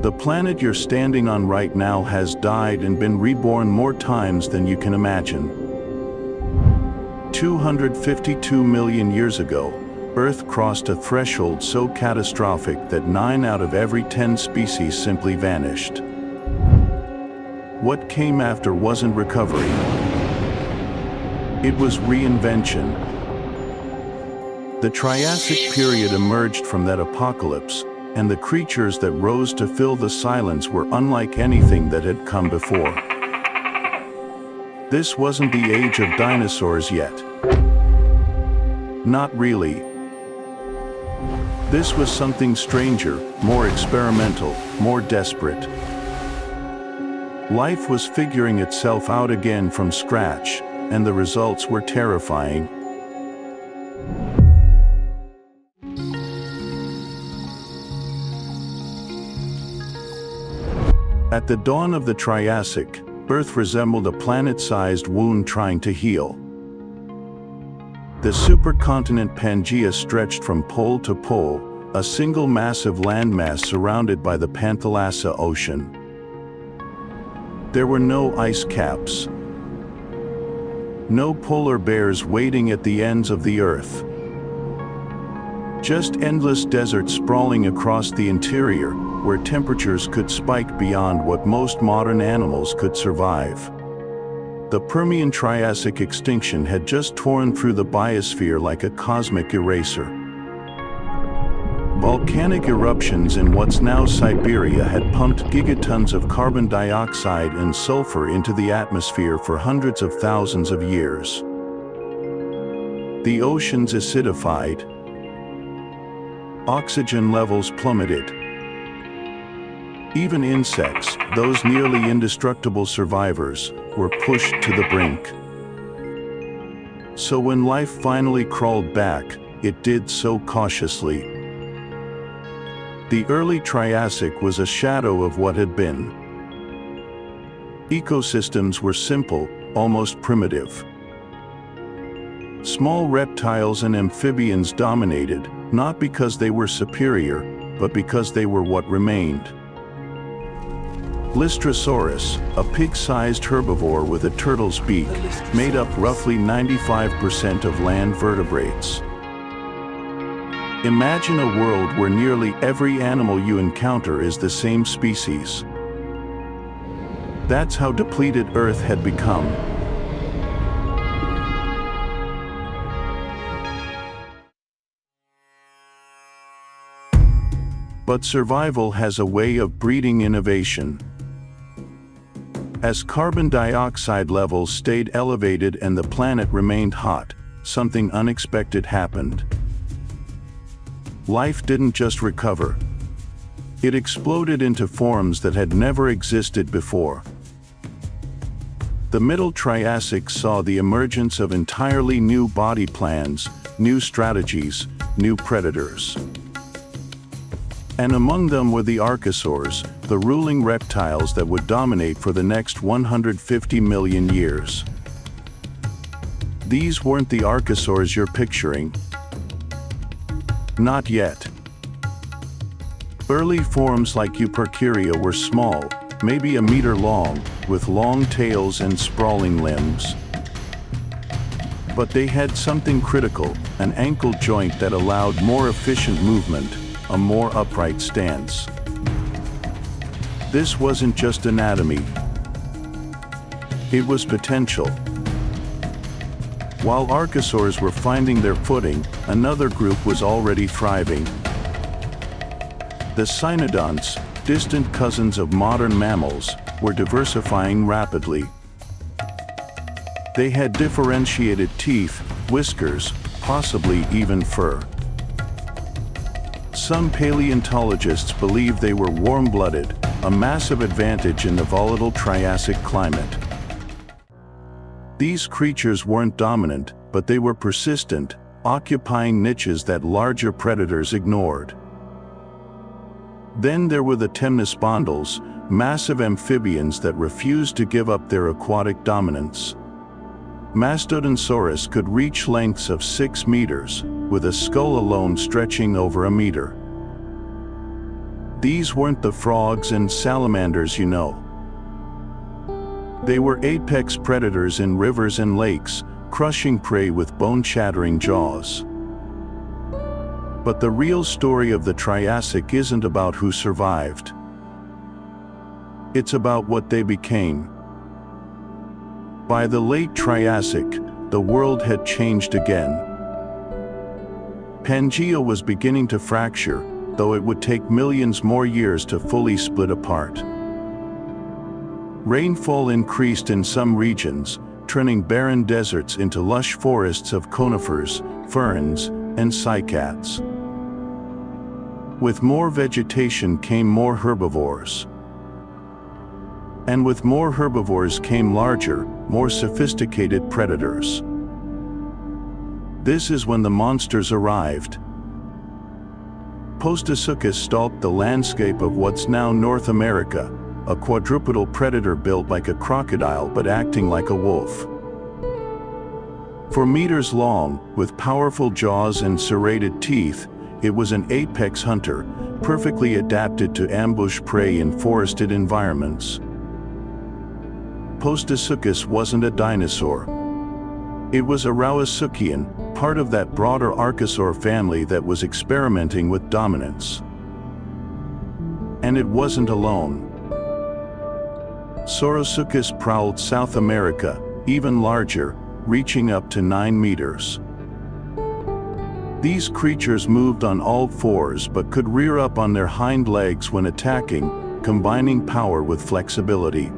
The planet you're standing on right now has died and been reborn more times than you can imagine. 252 million years ago, Earth crossed a threshold so catastrophic that 9 out of every 10 species simply vanished. What came after wasn't recovery. It was reinvention. The Triassic period emerged from that apocalypse, and the creatures that rose to fill the silence were unlike anything that had come before. This wasn't the age of dinosaurs yet. Not really. This was something stranger, more experimental, more desperate. Life was figuring itself out again from scratch, and the results were terrifying. At the dawn of the Triassic, Earth resembled a planet-sized wound trying to heal. The supercontinent Pangaea stretched from pole to pole, a single massive landmass surrounded by the Panthalassa Ocean. There were no ice caps. No polar bears waiting at the ends of the Earth. Just endless desert sprawling across the interior, where temperatures could spike beyond what most modern animals could survive. The Permian Triassic extinction had just torn through the biosphere like a cosmic eraser. Volcanic eruptions in what's now Siberia had pumped gigatons of carbon dioxide and sulfur into the atmosphere for hundreds of thousands of years. The oceans acidified. Oxygen levels plummeted. Even insects, those nearly indestructible survivors, were pushed to the brink. So when life finally crawled back, it did so cautiously. The early Triassic was a shadow of what had been. Ecosystems were simple, almost primitive. Small reptiles and amphibians dominated, not because they were superior, but because they were what remained. Lystrosaurus, a pig-sized herbivore with a turtle's beak, made up roughly 95% of land vertebrates. Imagine a world where nearly every animal you encounter is the same species. That's how depleted Earth had become. But survival has a way of breeding innovation. As carbon dioxide levels stayed elevated and the planet remained hot, something unexpected happened. Life didn't just recover. It exploded into forms that had never existed before. The Middle Triassic saw the emergence of entirely new body plans, new strategies, new predators. And among them were the archosaurs, the ruling reptiles that would dominate for the next 150 million years. These weren't the archosaurs you're picturing. Not yet. Early forms like Eupercuria were small, maybe a meter long, with long tails and sprawling limbs. But they had something critical, an ankle joint that allowed more efficient movement, a more upright stance. This wasn't just anatomy. It was potential. While archosaurs were finding their footing, another group was already thriving. The cynodonts, distant cousins of modern mammals, were diversifying rapidly. They had differentiated teeth, whiskers, possibly even fur. Some paleontologists believe they were warm-blooded, a massive advantage in the volatile Triassic climate. These creatures weren't dominant, but they were persistent, occupying niches that larger predators ignored. Then there were the temnospondyls, massive amphibians that refused to give up their aquatic dominance. Mastodonsaurus could reach lengths of 6 meters, with a skull alone stretching over a meter. These weren't the frogs and salamanders you know. They were apex predators in rivers and lakes, crushing prey with bone-shattering jaws. But the real story of the Triassic isn't about who survived. It's about what they became. By the late Triassic, the world had changed again. Pangaea was beginning to fracture, though it would take millions more years to fully split apart. Rainfall increased in some regions, turning barren deserts into lush forests of conifers, ferns, and cycads. With more vegetation came more herbivores. And with more herbivores came larger, more sophisticated predators. This is when the monsters arrived. Postosuchus stalked the landscape of what's now North America, a quadrupedal predator built like a crocodile but acting like a wolf. For meters long, with powerful jaws and serrated teeth, it was an apex hunter, perfectly adapted to ambush prey in forested environments. Postosuchus wasn't a dinosaur. It was a Rauisuchian, part of that broader archosaur family that was experimenting with dominance. And it wasn't alone. Saurosuchus prowled South America, even larger, reaching up to 9 meters. These creatures moved on all fours but could rear up on their hind legs when attacking, combining power with flexibility.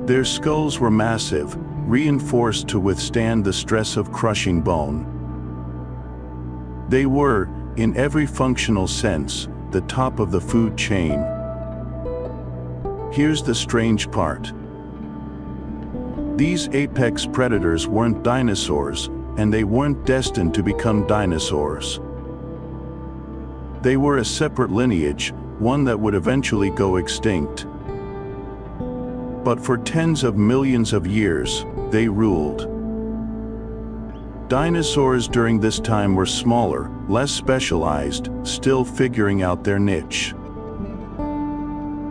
Their skulls were massive, reinforced to withstand the stress of crushing bone. They were, in every functional sense, the top of the food chain. Here's the strange part. These apex predators weren't dinosaurs, and they weren't destined to become dinosaurs. They were a separate lineage, one that would eventually go extinct. But for tens of millions of years, they ruled. Dinosaurs during this time were smaller, less specialized, still figuring out their niche.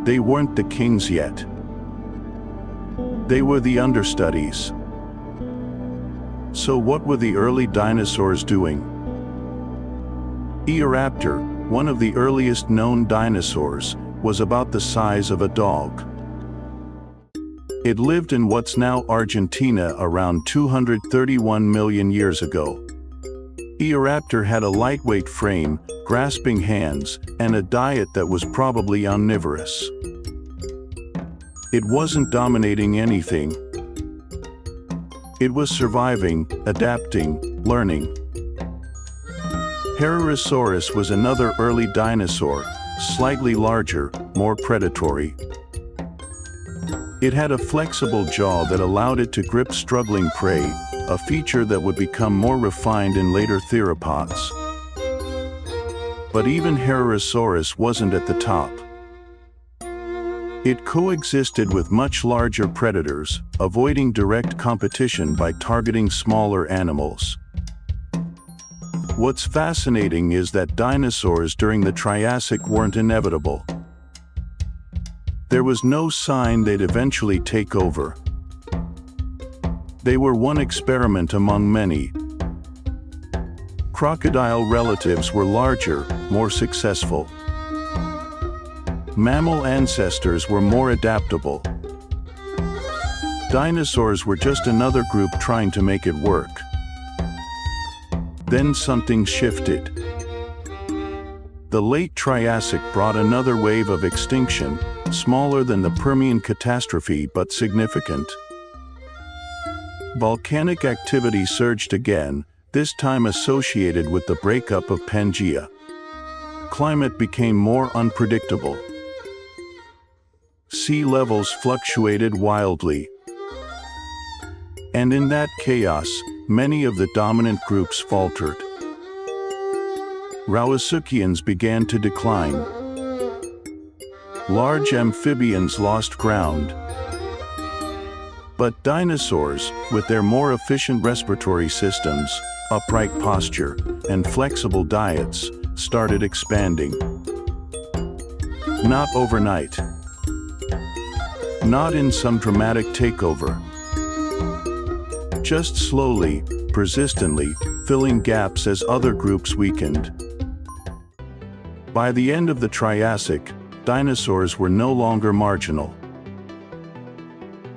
They weren't the kings yet. They were the understudies. So what were the early dinosaurs doing? Eoraptor, one of the earliest known dinosaurs, was about the size of a dog. It lived in what's now Argentina around 231 million years ago. Eoraptor had a lightweight frame, grasping hands, and a diet that was probably omnivorous. It wasn't dominating anything. It was surviving, adapting, learning. Herrerasaurus was another early dinosaur, slightly larger, more predatory. It had a flexible jaw that allowed it to grip struggling prey, a feature that would become more refined in later theropods. But even Herrerasaurus wasn't at the top. It coexisted with much larger predators, avoiding direct competition by targeting smaller animals. What's fascinating is that dinosaurs during the Triassic weren't inevitable. There was no sign they'd eventually take over. They were one experiment among many. Crocodile relatives were larger, more successful. Mammal ancestors were more adaptable. Dinosaurs were just another group trying to make it work. Then something shifted. The late Triassic brought another wave of extinction, smaller than the Permian catastrophe but significant. Volcanic activity surged again, this time associated with the breakup of Pangaea. Climate became more unpredictable. Sea levels fluctuated wildly. And in that chaos, many of the dominant groups faltered. Rauisuchians began to decline. Large amphibians lost ground. But dinosaurs, with their more efficient respiratory systems, upright posture, and flexible diets, started expanding. Not overnight. Not in some dramatic takeover. Just slowly, persistently, filling gaps as other groups weakened. By the end of the Triassic, dinosaurs were no longer marginal.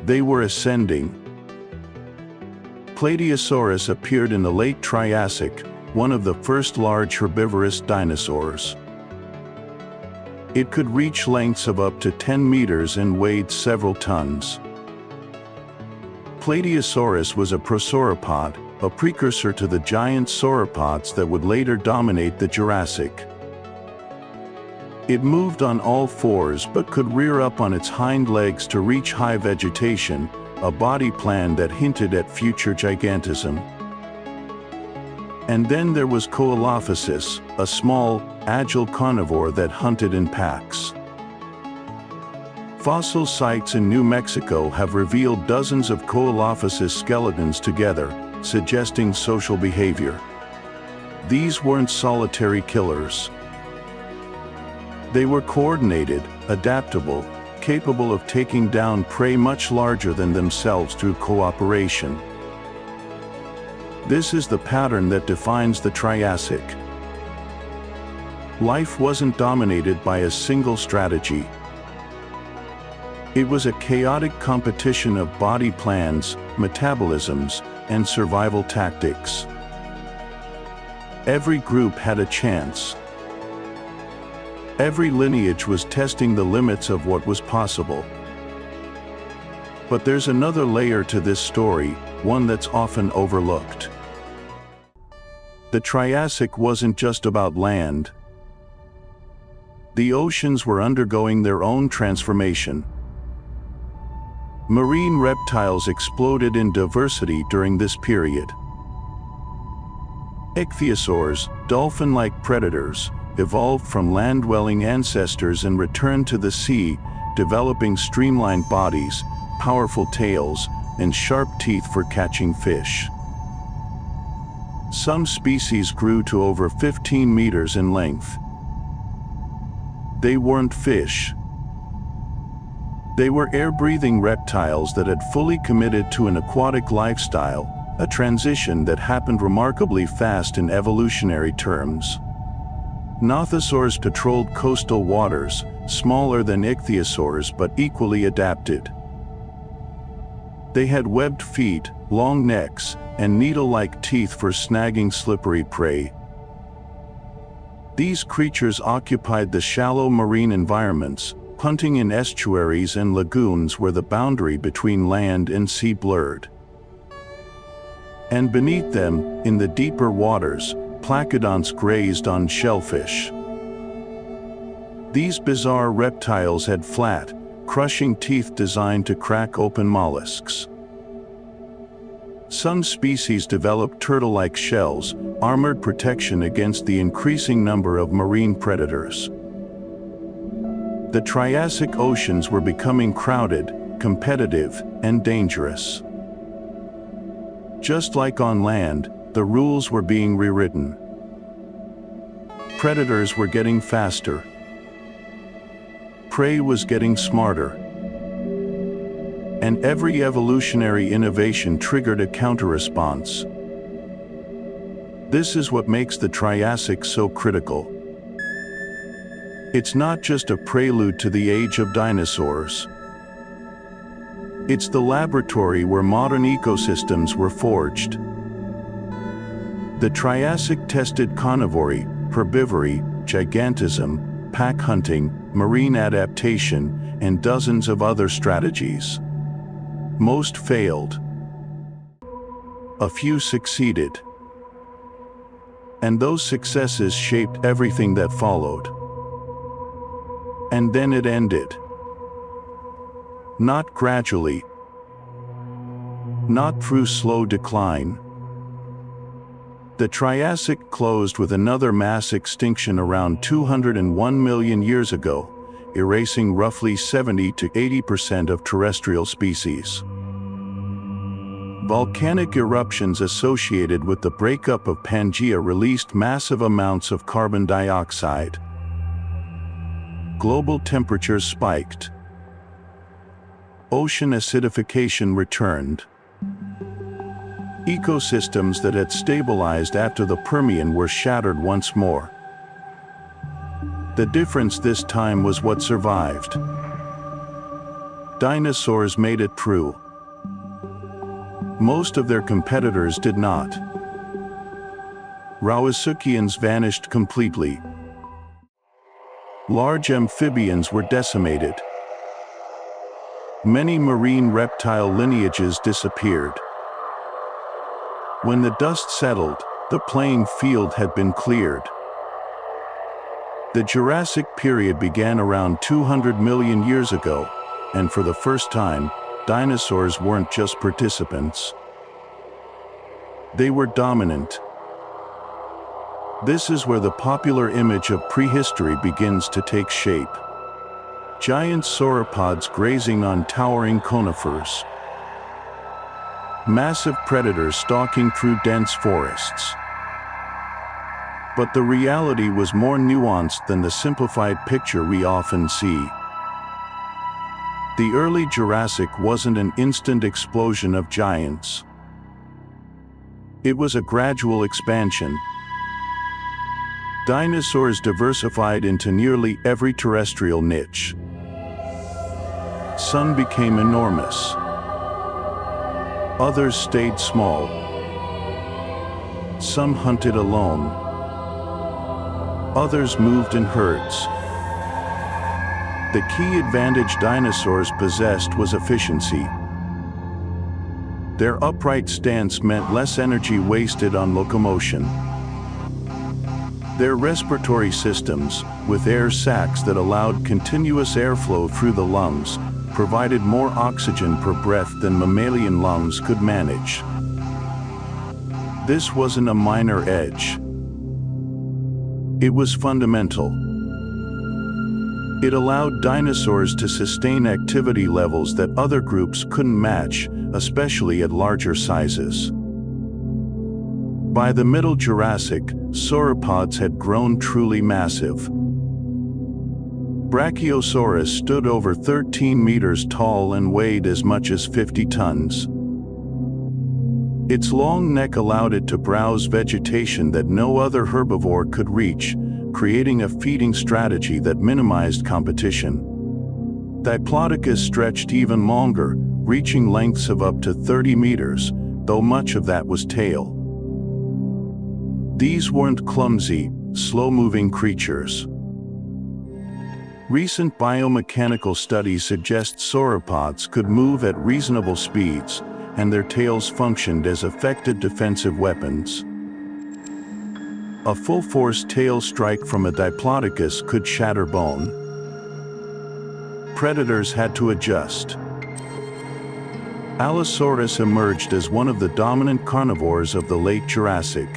They were ascending. Plateosaurus appeared in the late Triassic, one of the first large herbivorous dinosaurs. It could reach lengths of up to 10 meters and weighed several tons. Plateosaurus was a prosauropod, a precursor to the giant sauropods that would later dominate the Jurassic. It moved on all fours but could rear up on its hind legs to reach high vegetation, a body plan that hinted at future gigantism. And then there was Coelophysis, a small, agile carnivore that hunted in packs. Fossil sites in New Mexico have revealed dozens of Coelophysis skeletons together, suggesting social behavior. These weren't solitary killers. They were coordinated, adaptable, capable of taking down prey much larger than themselves through cooperation. This is the pattern that defines the Triassic. Life wasn't dominated by a single strategy. It was a chaotic competition of body plans, metabolisms, and survival tactics. Every group had a chance. Every lineage was testing the limits of what was possible. But there's another layer to this story, one that's often overlooked. The Triassic wasn't just about land. The oceans were undergoing their own transformation. Marine reptiles exploded in diversity during this period. Ichthyosaurs, dolphin-like predators, evolved from land-dwelling ancestors and returned to the sea, developing streamlined bodies, powerful tails, and sharp teeth for catching fish. Some species grew to over 15 meters in length. They weren't fish. They were air-breathing reptiles that had fully committed to an aquatic lifestyle, a transition that happened remarkably fast in evolutionary terms. Nothosaurs patrolled coastal waters, smaller than ichthyosaurs but equally adapted. They had webbed feet, long necks, and needle-like teeth for snagging slippery prey. These creatures occupied the shallow marine environments, hunting in estuaries and lagoons where the boundary between land and sea blurred. And beneath them, in the deeper waters, placodont's grazed on shellfish. These bizarre reptiles had flat, crushing teeth designed to crack open mollusks. Some species developed turtle-like shells, armored protection against the increasing number of marine predators. The Triassic oceans were becoming crowded, competitive, and dangerous. Just like on land, the rules were being rewritten. Predators were getting faster. Prey was getting smarter. And every evolutionary innovation triggered a counter-response. This is what makes the Triassic so critical. It's not just a prelude to the age of dinosaurs. It's the laboratory where modern ecosystems were forged. The Triassic tested carnivory, herbivory, gigantism, pack hunting, marine adaptation, and dozens of other strategies. Most failed. A few succeeded. And those successes shaped everything that followed. And then it ended. Not gradually. Not through slow decline. The Triassic closed with another mass extinction around 201 million years ago, erasing roughly 70 to 80% of terrestrial species. Volcanic eruptions associated with the breakup of Pangaea released massive amounts of carbon dioxide. Global temperatures spiked. Ocean acidification returned. Ecosystems that had stabilized after the Permian were shattered once more. The difference this time was what survived. Dinosaurs made it through. Most of their competitors did not. Rauisuchians vanished completely. Large amphibians were decimated. Many marine reptile lineages disappeared. When the dust settled, the playing field had been cleared. The Jurassic period began around 200 million years ago, and for the first time, dinosaurs weren't just participants. They were dominant. This is where the popular image of prehistory begins to take shape. Giant sauropods grazing on towering conifers. Massive predators stalking through dense forests. But the reality was more nuanced than the simplified picture we often see. The early Jurassic wasn't an instant explosion of giants. It was a gradual expansion. Dinosaurs diversified into nearly every terrestrial niche. Some became enormous. Others stayed small. Some hunted alone. Others moved in herds. The key advantage dinosaurs possessed was efficiency. Their upright stance meant less energy wasted on locomotion. Their respiratory systems, with air sacs that allowed continuous airflow through the lungs, provided more oxygen per breath than mammalian lungs could manage. This wasn't a minor edge. It was fundamental. It allowed dinosaurs to sustain activity levels that other groups couldn't match, especially at larger sizes. By the Middle Jurassic, sauropods had grown truly massive. Brachiosaurus stood over 13 meters tall and weighed as much as 50 tons. Its long neck allowed it to browse vegetation that no other herbivore could reach, creating a feeding strategy that minimized competition. Diplodocus stretched even longer, reaching lengths of up to 30 meters, though much of that was tail. These weren't clumsy, slow-moving creatures. Recent biomechanical studies suggest sauropods could move at reasonable speeds, and their tails functioned as effective defensive weapons. A full-force tail strike from a diplodocus could shatter bone. Predators had to adjust. Allosaurus emerged as one of the dominant carnivores of the late Jurassic.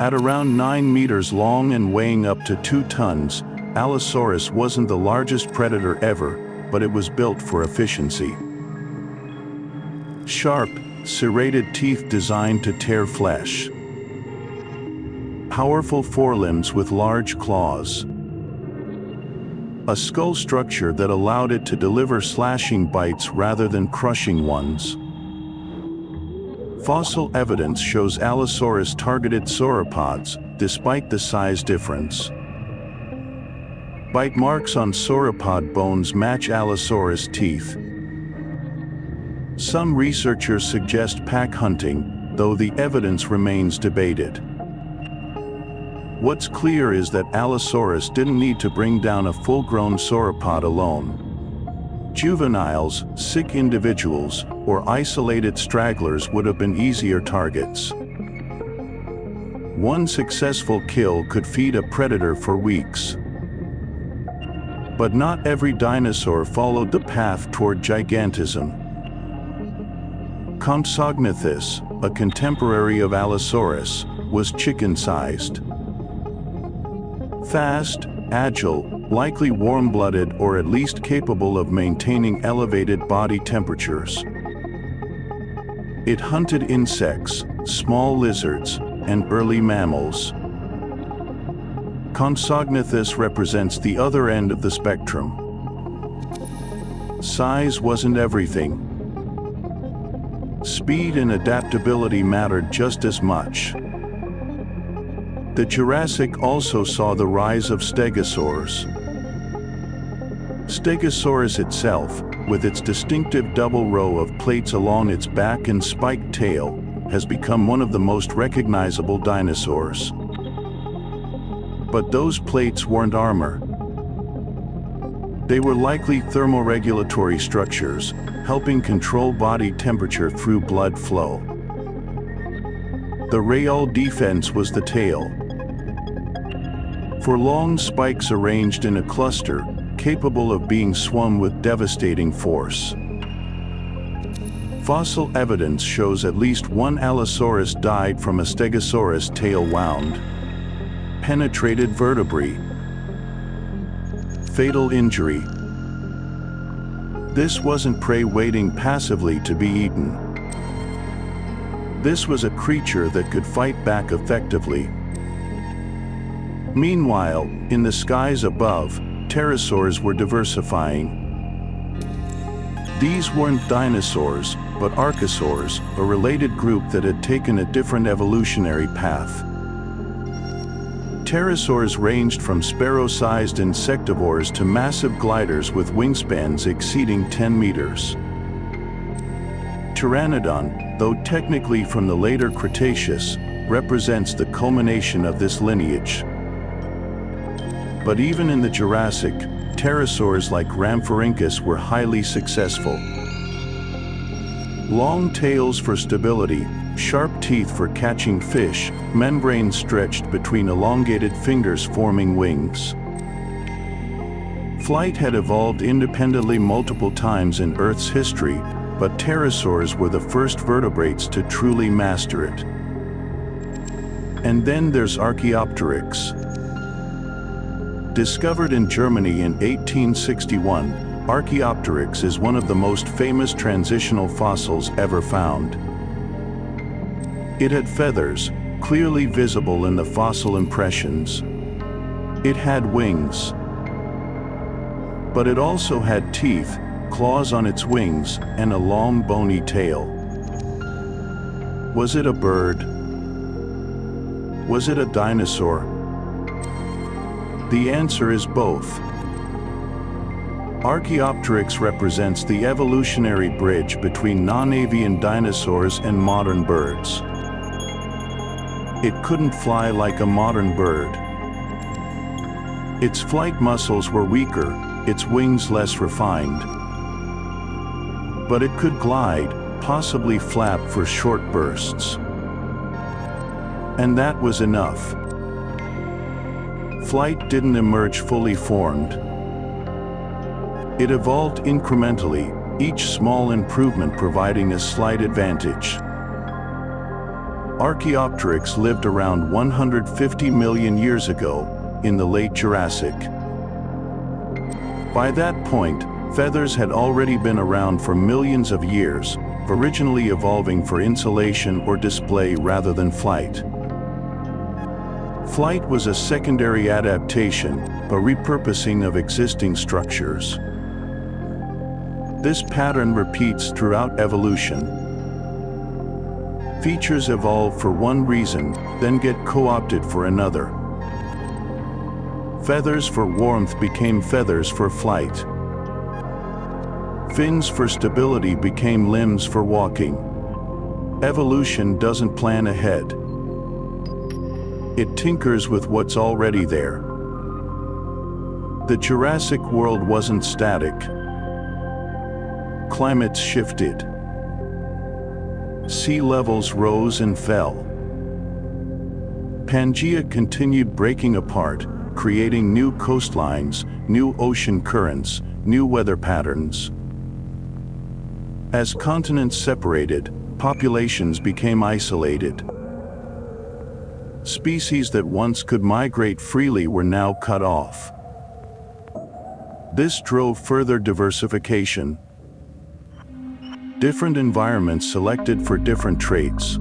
At around 9 meters long and weighing up to 2 tons, Allosaurus wasn't the largest predator ever, but it was built for efficiency. Sharp, serrated teeth designed to tear flesh. Powerful forelimbs with large claws. A skull structure that allowed it to deliver slashing bites rather than crushing ones. Fossil evidence shows Allosaurus targeted sauropods, despite the size difference. Bite marks on sauropod bones match Allosaurus teeth. Some researchers suggest pack hunting, though the evidence remains debated. What's clear is that Allosaurus didn't need to bring down a full-grown sauropod alone. Juveniles, sick individuals, or isolated stragglers would have been easier targets. One successful kill could feed a predator for weeks. But not every dinosaur followed the path toward gigantism. Compsognathus, a contemporary of Allosaurus, was chicken-sized. Fast, agile, likely warm-blooded or at least capable of maintaining elevated body temperatures. It hunted insects, small lizards, and early mammals. Compsognathus represents the other end of the spectrum. Size wasn't everything. Speed and adaptability mattered just as much. The Jurassic also saw the rise of stegosaurs. Stegosaurus itself, with its distinctive double row of plates along its back and spiked tail, has become one of the most recognizable dinosaurs. But those plates weren't armor. They were likely thermoregulatory structures, helping control body temperature through blood flow. The real defense was the tail. For long spikes arranged in a cluster, capable of being swung with devastating force. Fossil evidence shows at least one Allosaurus died from a Stegosaurus tail-wound, penetrated vertebrae. Fatal injury. This wasn't prey waiting passively to be eaten. This was a creature that could fight back effectively. Meanwhile, in the skies above, pterosaurs were diversifying. These weren't dinosaurs, but archosaurs, a related group that had taken a different evolutionary path. Pterosaurs ranged from sparrow-sized insectivores to massive gliders with wingspans exceeding 10 meters. Pteranodon, though technically from the later Cretaceous, represents the culmination of this lineage. But even in the Jurassic, pterosaurs like Rhamphorhynchus were highly successful. Long tails for stability, sharp teeth for catching fish, membranes stretched between elongated fingers forming wings. Flight had evolved independently multiple times in Earth's history, but pterosaurs were the first vertebrates to truly master it. And then there's Archaeopteryx. Discovered in Germany in 1861, Archaeopteryx is one of the most famous transitional fossils ever found. It had feathers, clearly visible in the fossil impressions. It had wings. But it also had teeth, claws on its wings, and a long bony tail. Was it a bird? Was it a dinosaur? The answer is both. Archaeopteryx represents the evolutionary bridge between non-avian dinosaurs and modern birds. It couldn't fly like a modern bird. Its flight muscles were weaker, its wings less refined. But it could glide, possibly flap for short bursts. And that was enough. Flight didn't emerge fully formed. It evolved incrementally, each small improvement providing a slight advantage. Archaeopteryx lived around 150 million years ago, in the late Jurassic. By that point, feathers had already been around for millions of years, originally evolving for insulation or display rather than flight. Flight was a secondary adaptation, a repurposing of existing structures. This pattern repeats throughout evolution. Features evolve for one reason, then get co-opted for another. Feathers for warmth became feathers for flight. Fins for stability became limbs for walking. Evolution doesn't plan ahead. It tinkers with what's already there. The Jurassic world wasn't static. Climates shifted. Sea levels rose and fell. Pangaea continued breaking apart, creating new coastlines, new ocean currents, new weather patterns. As continents separated, populations became isolated. Species that once could migrate freely were now cut off. This drove further diversification. different environments selected for different traits.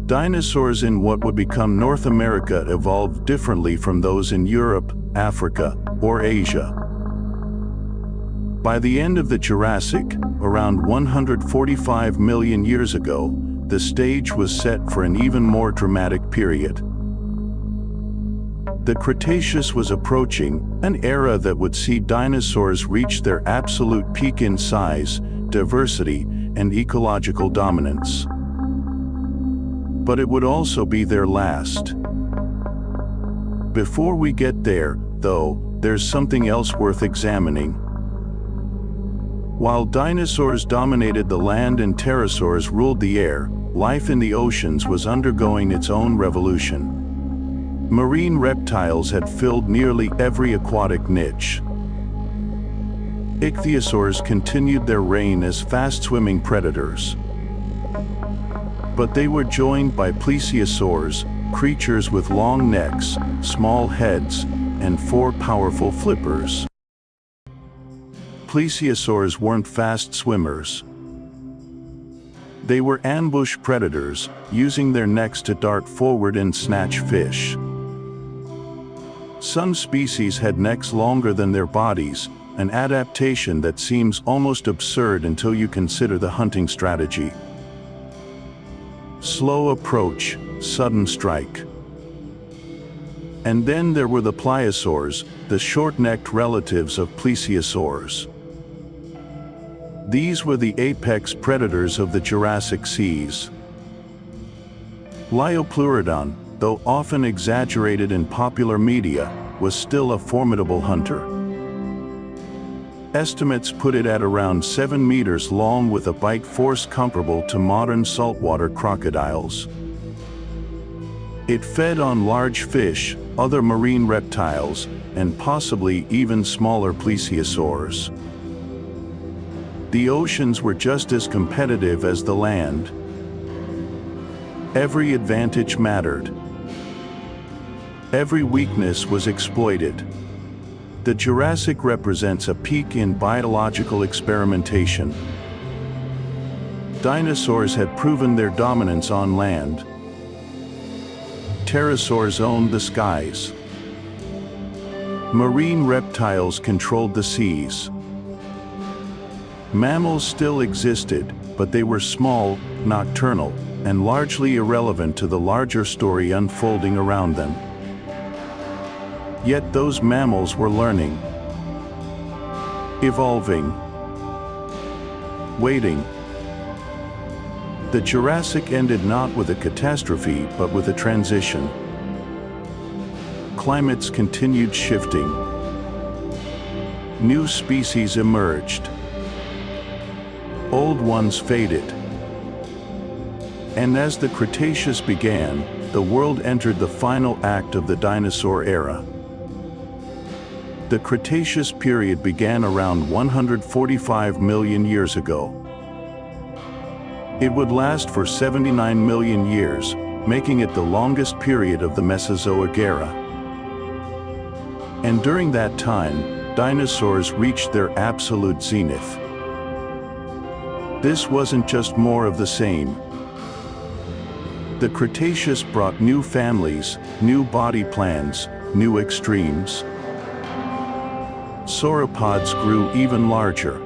Dinosaurs in what would become North America evolved differently from those in Europe, Africa, or Asia. By the end of the Jurassic, around 145 million years ago, the stage was set for an even more dramatic period. The Cretaceous was approaching, an era that would see dinosaurs reach their absolute peak in size, diversity, and ecological dominance. But it would also be their last. Before we get there, though, there's something else worth examining. While dinosaurs dominated the land and pterosaurs ruled the air, life in the oceans was undergoing its own revolution. Marine reptiles had filled nearly every aquatic niche. Ichthyosaurs continued their reign as fast-swimming predators. But they were joined by plesiosaurs, creatures with long necks, small heads, and 4 powerful flippers. Plesiosaurs weren't fast swimmers. They were ambush predators, using their necks to dart forward and snatch fish. Some species had necks longer than their bodies, an adaptation that seems almost absurd until you consider the hunting strategy. Slow approach, sudden strike. And then there were the pliosaurs, the short-necked relatives of plesiosaurs. These were the apex predators of the Jurassic seas. Liopleurodon, though often exaggerated in popular media, was still a formidable hunter. Estimates put it at around 7 meters long with a bite force comparable to modern saltwater crocodiles. It fed on large fish, other marine reptiles, and possibly even smaller plesiosaurs. The oceans were just as competitive as the land. Every advantage mattered. Every weakness was exploited. The Jurassic represents a peak in biological experimentation. Dinosaurs had proven their dominance on land. Pterosaurs owned the skies. Marine reptiles controlled the seas. Mammals still existed, but they were small, nocturnal, and largely irrelevant to the larger story unfolding around them. Yet those mammals were learning, evolving, waiting. The Jurassic ended not with a catastrophe, but with a transition. Climates continued shifting. New species emerged. Old ones faded. And as the Cretaceous began, the world entered the final act of the dinosaur era. The Cretaceous period began around 145 million years ago. It would last for 79 million years, making it the longest period of the Mesozoic era. And during that time, dinosaurs reached their absolute zenith. This wasn't just more of the same. The Cretaceous brought new families, new body plans, new extremes. Sauropods grew even larger.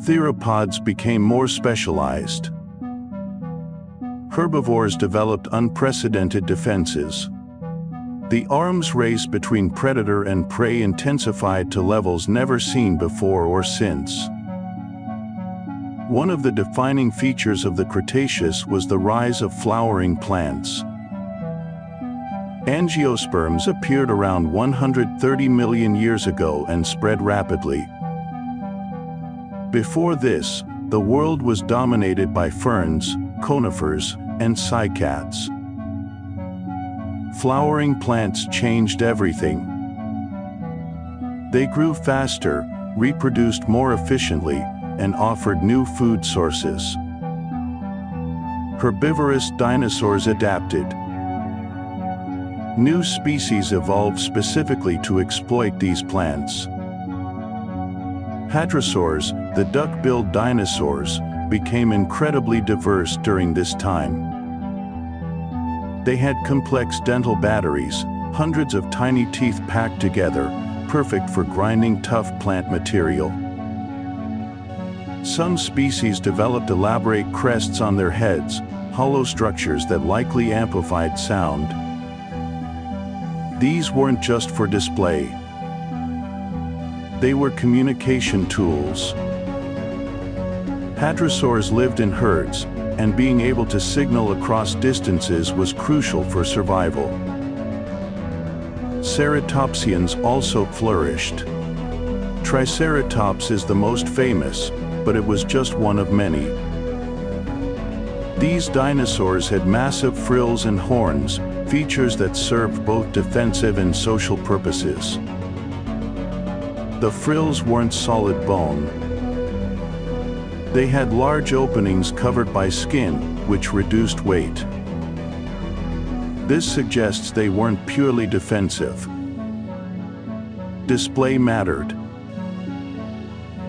Theropods became more specialized. Herbivores developed unprecedented defenses. The arms race between predator and prey intensified to levels never seen before or since. One of the defining features of the Cretaceous was the rise of flowering plants. Angiosperms appeared around 130 million years ago and spread rapidly. Before this, the world was dominated by ferns, conifers, and cycads. Flowering plants changed everything. They grew faster, reproduced more efficiently, and offered new food sources. Herbivorous dinosaurs adapted. New species evolved specifically to exploit these plants. Hadrosaurs, the duck-billed dinosaurs, became incredibly diverse during this time. They had complex dental batteries, hundreds of tiny teeth packed together, perfect for grinding tough plant material. Some species developed elaborate crests on their heads, hollow structures that likely amplified sound. These weren't just for display. They were communication tools. Hadrosaurs lived in herds, and being able to signal across distances was crucial for survival. Ceratopsians also flourished. Triceratops is the most famous, but it was just one of many. These dinosaurs had massive frills and horns, features that served both defensive and social purposes. The frills weren't solid bone. They had large openings covered by skin, which reduced weight. This suggests they weren't purely defensive. Display mattered.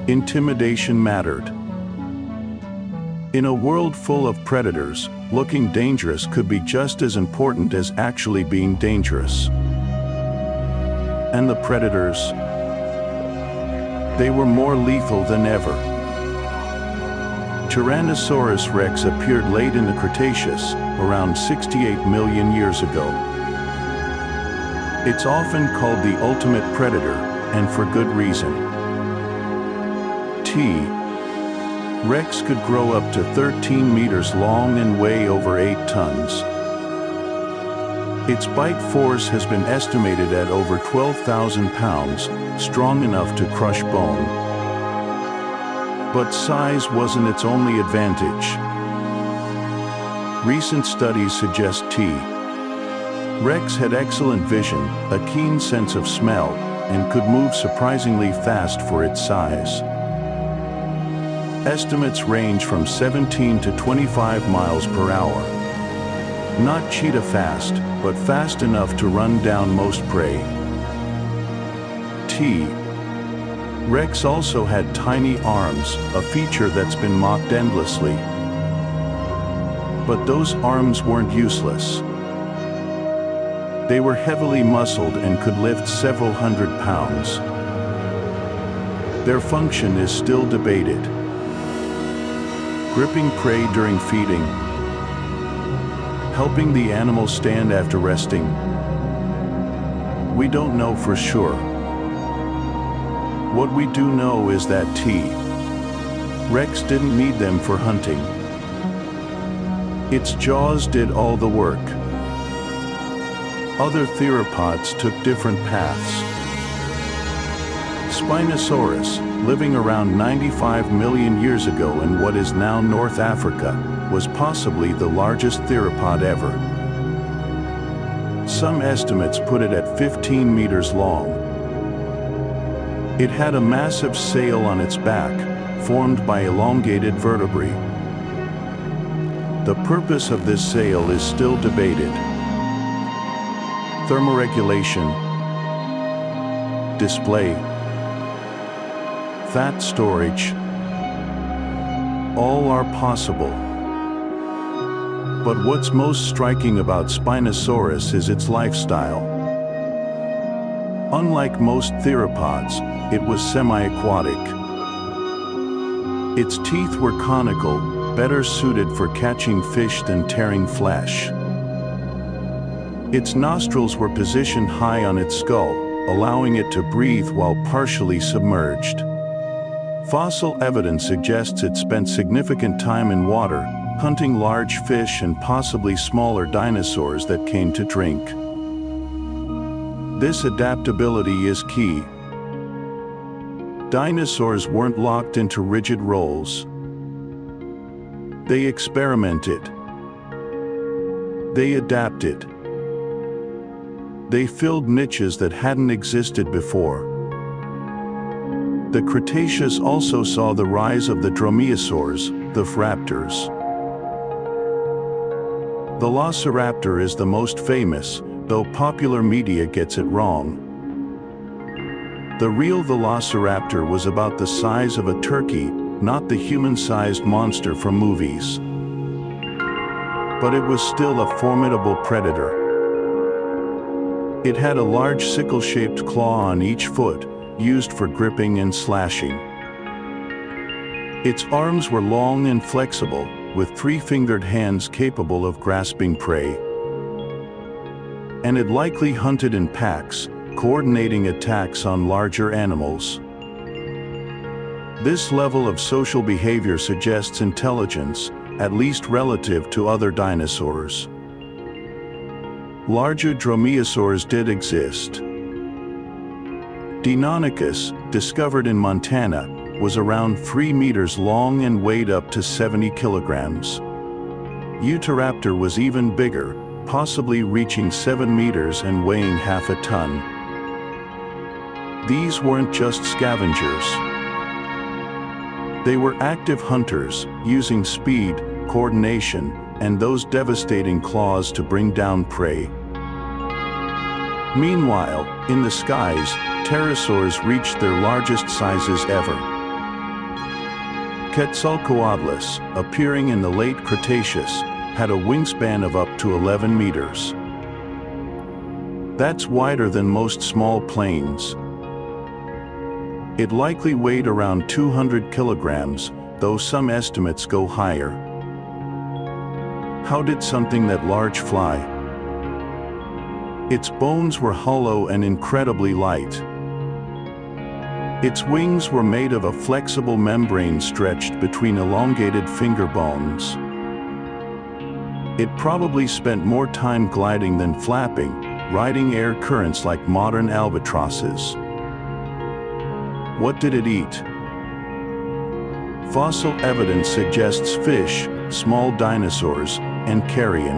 Intimidation mattered. In a world full of predators, looking dangerous could be just as important as actually being dangerous. And the predators? They were more lethal than ever. Tyrannosaurus rex appeared late in the Cretaceous, around 68 million years ago. It's often called the ultimate predator, and for good reason. Rex could grow up to 13 meters long and weigh over 8 tons. Its bite force has been estimated at over 12,000 pounds, strong enough to crush bone. But size wasn't its only advantage. Recent studies suggest Rex had excellent vision, a keen sense of smell, and could move surprisingly fast for its size. Estimates range from 17 to 25 miles per hour. Not cheetah fast, but fast enough to run down most prey. Rex also had tiny arms, a feature that's been mocked endlessly. But those arms weren't useless. They were heavily muscled and could lift several hundred pounds. Their function is still debated. Gripping prey during feeding, helping the animal stand after resting. We don't know for sure. What we do know is that Rex didn't need them for hunting. Its jaws did all the work. Other theropods took different paths. Spinosaurus, living around 95 million years ago in what is now North Africa, was possibly the largest theropod ever. Some estimates put it at 15 meters long. It had a massive sail on its back, formed by elongated vertebrae. The purpose of this sail is still debated. Thermoregulation, display, fat storage, all are possible. But what's most striking about Spinosaurus is its lifestyle. Unlike most theropods, it was semi-aquatic. Its teeth were conical, better suited for catching fish than tearing flesh. Its nostrils were positioned high on its skull, allowing it to breathe while partially submerged. Fossil evidence suggests it spent significant time in water, hunting large fish and possibly smaller dinosaurs that came to drink. This adaptability is key. Dinosaurs weren't locked into rigid roles. They experimented. They adapted. They filled niches that hadn't existed before. The Cretaceous also saw the rise of the dromaeosaurs, the raptors. The velociraptor is the most famous, though popular media gets it wrong. The real velociraptor was about the size of a turkey, not the human-sized monster from movies. But it was still a formidable predator. It had a large sickle-shaped claw on each foot, used for gripping and slashing. Its arms were long and flexible, with three-fingered hands capable of grasping prey. And it likely hunted in packs, coordinating attacks on larger animals. This level of social behavior suggests intelligence, at least relative to other dinosaurs. Larger dromaeosaurs did exist. Deinonychus, discovered in Montana, was around 3 meters long and weighed up to 70 kilograms. Utahraptor was even bigger, possibly reaching 7 meters and weighing half a ton. These weren't just scavengers. They were active hunters, using speed, coordination, and those devastating claws to bring down prey. Meanwhile, in the skies, pterosaurs reached their largest sizes ever. Quetzalcoatlus, appearing in the late Cretaceous, had a wingspan of up to 11 meters. That's wider than most small planes. It likely weighed around 200 kilograms, though some estimates go higher. How did something that large fly? Its bones were hollow and incredibly light. Its wings were made of a flexible membrane stretched between elongated finger bones. It probably spent more time gliding than flapping, riding air currents like modern albatrosses. What did it eat? Fossil evidence suggests fish, small dinosaurs, and carrion.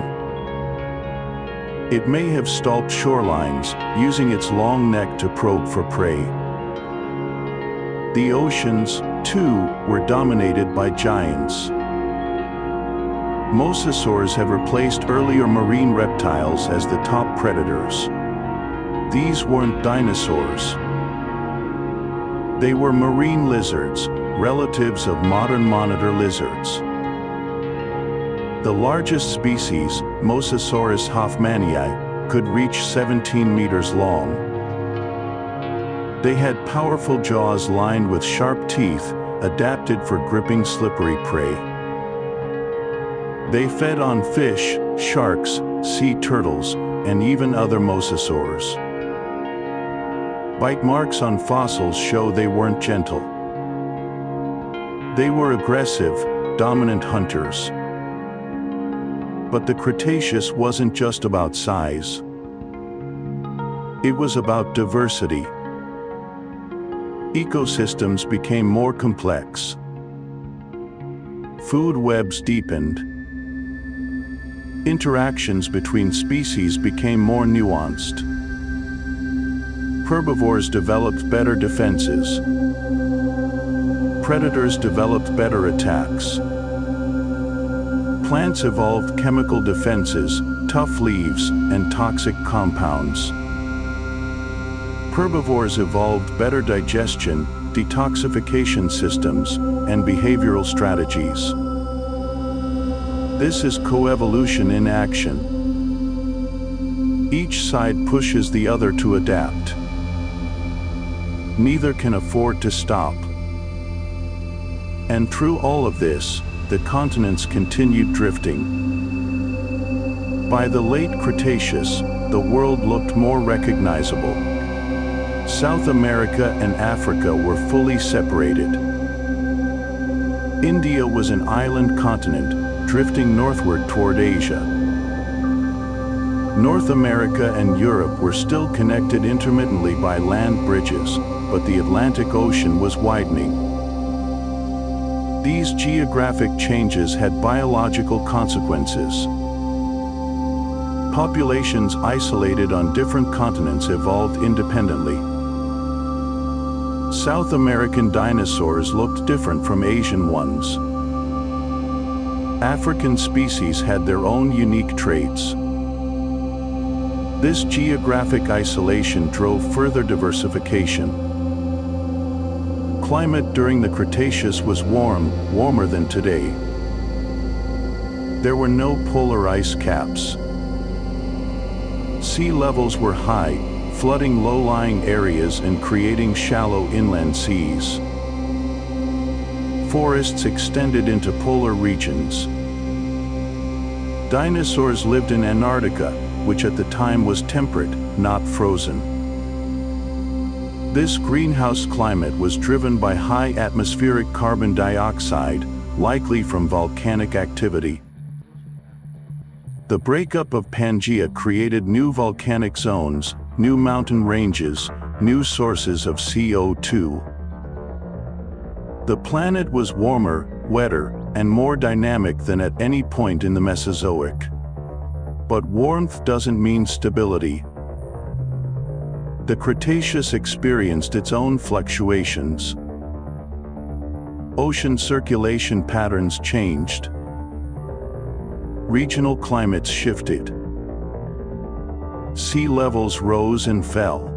It may have stalked shorelines, using its long neck to probe for prey. The oceans, too, were dominated by giants. Mosasaurs have replaced earlier marine reptiles as the top predators. These weren't dinosaurs. They were marine lizards, relatives of modern monitor lizards. The largest species, Mosasaurus hoffmanii, could reach 17 meters long. They had powerful jaws lined with sharp teeth, adapted for gripping slippery prey. They fed on fish, sharks, sea turtles, and even other mosasaurs. Bite marks on fossils show they weren't gentle. They were aggressive, dominant hunters. But the Cretaceous wasn't just about size. It was about diversity. Ecosystems became more complex. Food webs deepened. Interactions between species became more nuanced. Herbivores developed better defenses. Predators developed better attacks. Plants evolved chemical defenses, tough leaves, and toxic compounds. Herbivores evolved better digestion, detoxification systems, and behavioral strategies. This is coevolution in action. Each side pushes the other to adapt. Neither can afford to stop. And through all of this, the continents continued drifting. By the late Cretaceous, the world looked more recognizable. South America and Africa were fully separated. India was an island continent, drifting northward toward Asia. North America and Europe were still connected intermittently by land bridges, but the Atlantic Ocean was widening. These geographic changes had biological consequences. Populations isolated on different continents evolved independently. South American dinosaurs looked different from Asian ones. African species had their own unique traits. This geographic isolation drove further diversification. climate during the Cretaceous was warmer than today. There were no polar ice caps. Sea levels were high, flooding low-lying areas and creating shallow inland seas. Forests extended into polar regions. Dinosaurs lived in Antarctica, which at the time was temperate, not frozen. This greenhouse climate was driven by high atmospheric carbon dioxide, likely from volcanic activity. The breakup of Pangaea created new volcanic zones, new mountain ranges, new sources of CO2. The planet was warmer, wetter, and more dynamic than at any point in the Mesozoic. But warmth doesn't mean stability. The Cretaceous experienced its own fluctuations. Ocean circulation patterns changed. Regional climates shifted. Sea levels rose and fell.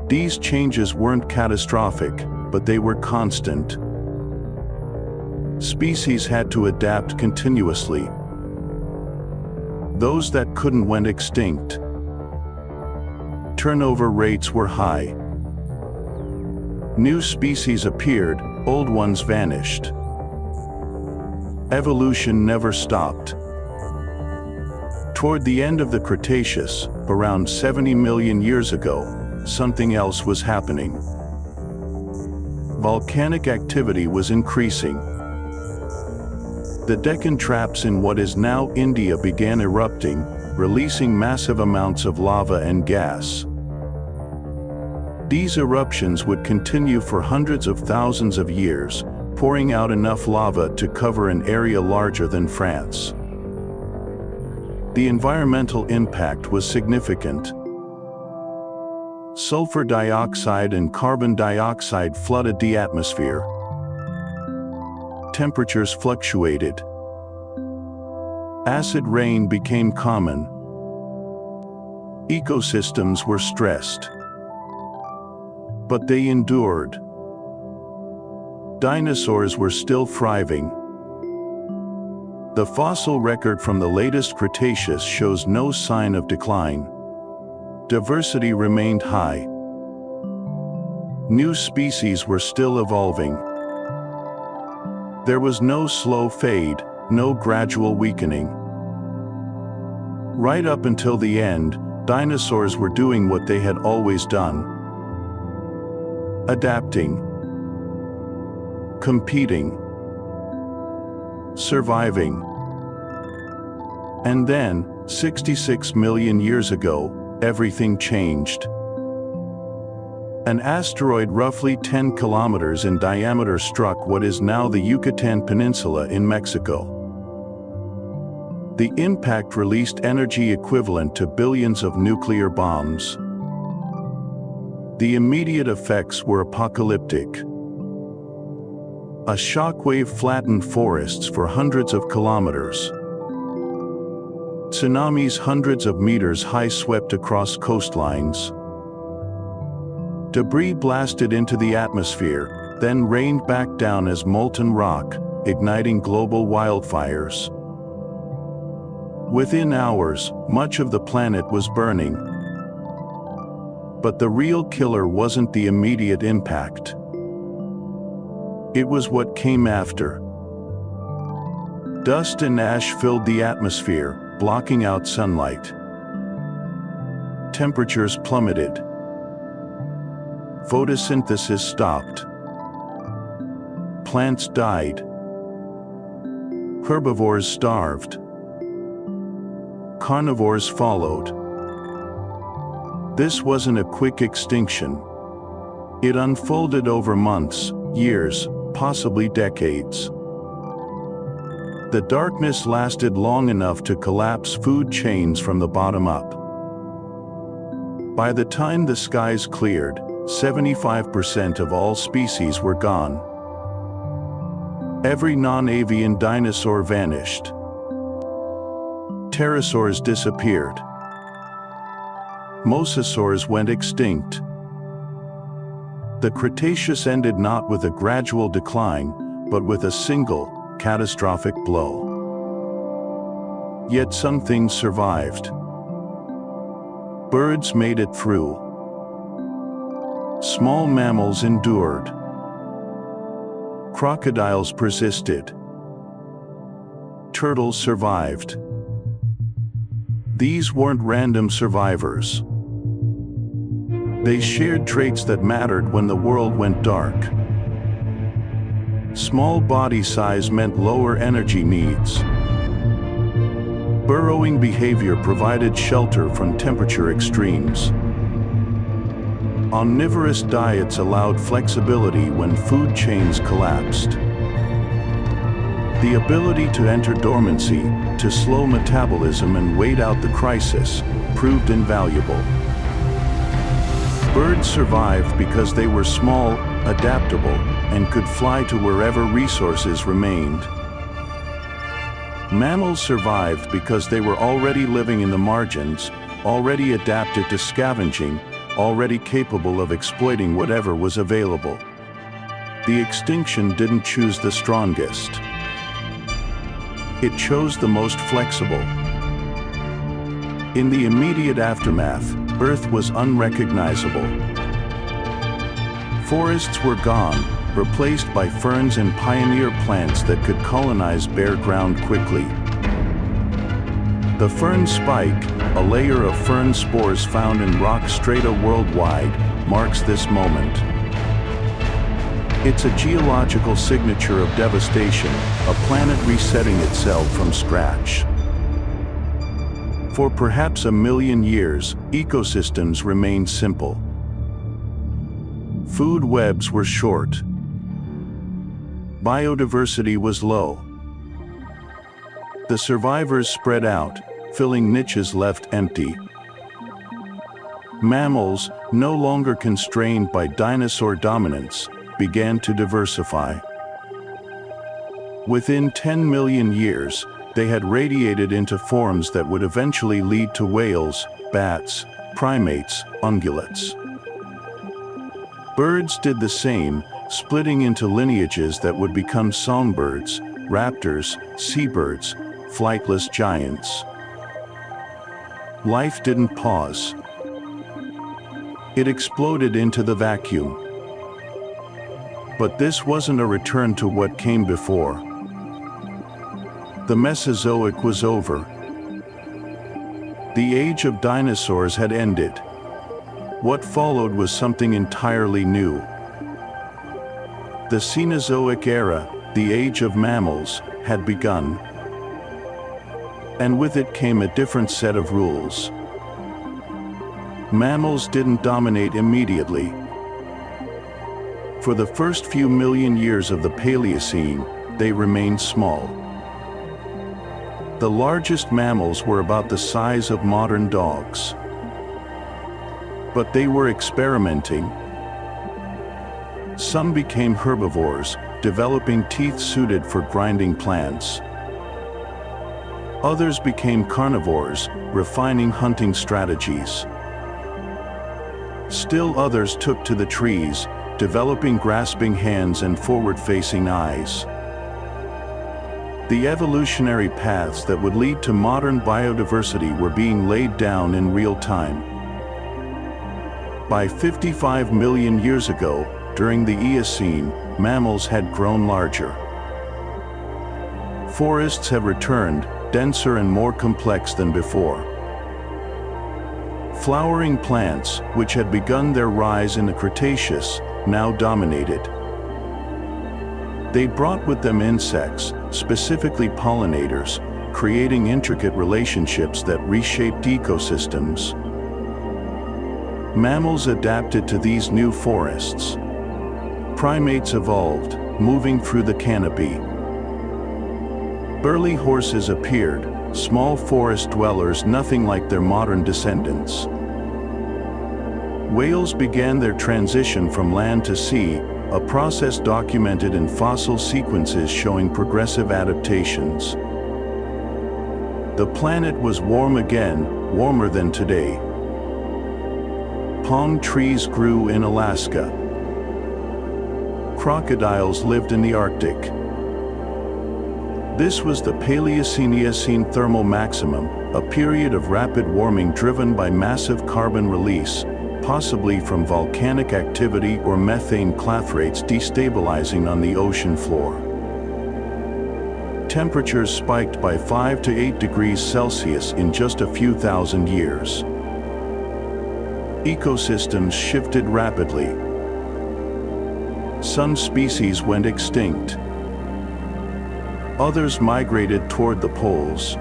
These changes weren't catastrophic, but they were constant. Species had to adapt continuously. Those that couldn't went extinct. Turnover rates were high. New species appeared, old ones vanished. Evolution never stopped. Toward the end of the Cretaceous, around 70 million years ago, something else was happening. Volcanic activity was increasing. The Deccan Traps in what is now India began erupting, releasing massive amounts of lava and gas. These eruptions would continue for hundreds of thousands of years, pouring out enough lava to cover an area larger than France. The environmental impact was significant. Sulfur dioxide and carbon dioxide flooded the atmosphere. Temperatures fluctuated. Acid rain became common. Ecosystems were stressed. But they endured. Dinosaurs were still thriving. The fossil record from the latest Cretaceous shows no sign of decline. Diversity remained high. New species were still evolving. There was no slow fade, no gradual weakening. Right up until the end, dinosaurs were doing what they had always done. Adapting. Competing. Surviving. And then, 66 million years ago, everything changed. An asteroid roughly 10 kilometers in diameter struck what is now the Yucatan Peninsula in Mexico. The impact released energy equivalent to billions of nuclear bombs. The immediate effects were apocalyptic. A shockwave flattened forests for hundreds of kilometers. Tsunamis hundreds of meters high swept across coastlines. Debris blasted into the atmosphere, then rained back down as molten rock, igniting global wildfires. Within hours, much of the planet was burning. But the real killer wasn't the immediate impact. It was what came after. Dust and ash filled the atmosphere, blocking out sunlight. Temperatures plummeted. Photosynthesis stopped. Plants died. Herbivores starved. Carnivores followed. This wasn't a quick extinction. It unfolded over months, years, possibly decades. The darkness lasted long enough to collapse food chains from the bottom up. By the time the skies cleared, 75% of all species were gone. Every non-avian dinosaur vanished. Pterosaurs disappeared. Mosasaurs went extinct. The Cretaceous ended not with a gradual decline, but with a single, catastrophic blow. Yet some things survived. Birds made it through. Small mammals endured. Crocodiles persisted. Turtles survived. These weren't random survivors. They shared traits that mattered when the world went dark. Small body size meant lower energy needs. Burrowing behavior provided shelter from temperature extremes. Omnivorous diets allowed flexibility when food chains collapsed. The ability to enter dormancy, to slow metabolism and wait out the crisis, proved invaluable. Birds survived because they were small, adaptable, and could fly to wherever resources remained. Mammals survived because they were already living in the margins, already adapted to scavenging, already capable of exploiting whatever was available. The extinction didn't choose the strongest. It chose the most flexible. In the immediate aftermath, Earth was unrecognizable. Forests were gone, replaced by ferns and pioneer plants that could colonize bare ground quickly. The fern spike, a layer of fern spores found in rock strata worldwide, marks this moment. It's a geological signature of devastation, a planet resetting itself from scratch. For perhaps 1 million years, ecosystems remained simple. Food webs were short. Biodiversity was low. The survivors spread out, filling niches left empty. Mammals, no longer constrained by dinosaur dominance, began to diversify. Within 10 million years, they had radiated into forms that would eventually lead to whales, bats, primates, ungulates. Birds did the same, splitting into lineages that would become songbirds, raptors, seabirds, flightless giants. Life didn't pause. It exploded into the vacuum. But this wasn't a return to what came before. The Mesozoic was over. The age of dinosaurs had ended. What followed was something entirely new. The Cenozoic era, the age of mammals, had begun. And with it came a different set of rules. Mammals didn't dominate immediately. For the first few million years of the Paleocene, they remained small. The largest mammals were about the size of modern dogs. But they were experimenting. Some became herbivores, developing teeth suited for grinding plants. Others became carnivores, refining hunting strategies. Still others took to the trees, developing grasping hands and forward-facing eyes. The evolutionary paths that would lead to modern biodiversity were being laid down in real time. By 55 million years ago, during the Eocene, mammals had grown larger. Forests have returned, denser and more complex than before. Flowering plants, which had begun their rise in the Cretaceous, now dominated. They brought with them insects, specifically pollinators, creating intricate relationships that reshaped ecosystems. Mammals adapted to these new forests. Primates evolved, moving through the canopy. Burly horses appeared, small forest dwellers nothing like their modern descendants. Whales began their transition from land to sea, a process documented in fossil sequences showing progressive adaptations. The planet was warm again, warmer than today. Palm trees grew in Alaska. crocodiles lived in the Arctic. This was the Paleocene thermal maximum, a period of rapid warming driven by massive carbon release, possibly from volcanic activity or methane clathrate destabilizing on the ocean floor. Temperatures spiked by 5 to 8 degrees Celsius in just a few thousand years. Ecosystems shifted rapidly. Some species went extinct. Others migrated toward the poles.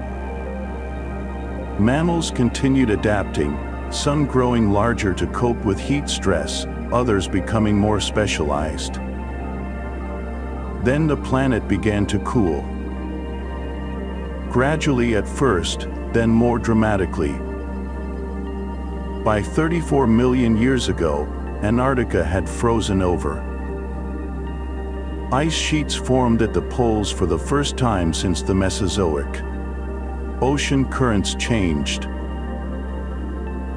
Mammals continued adapting, some growing larger to cope with heat stress, others becoming more specialized. Then the planet began to cool. Gradually at first, then more dramatically. By 34 million years ago, Antarctica had frozen over. Ice sheets formed at the poles for the first time since the Mesozoic. Ocean currents changed.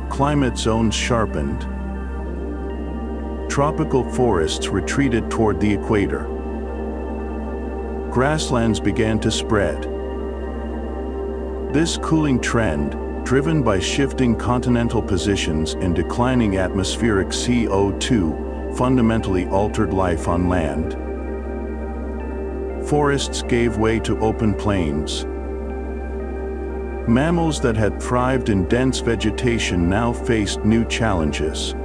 Climate zones sharpened. Tropical forests retreated toward the equator. Grasslands began to spread. This cooling trend, driven by shifting continental positions and declining atmospheric CO2, fundamentally altered life on land. Forests gave way to open plains. Mammals that had thrived in dense vegetation now faced new challenges.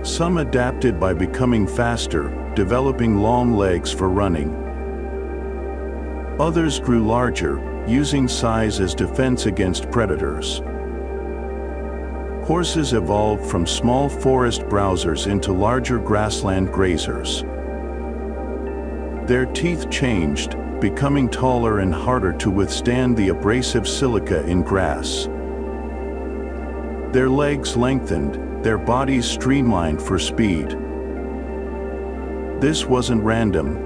Some adapted by becoming faster, developing long legs for running. Others grew larger, using size as defense against predators. Horses evolved from small forest browsers into larger grassland grazers. Their teeth changed, becoming taller and harder to withstand the abrasive silica in grass. Their legs lengthened, their bodies streamlined for speed. This wasn't random.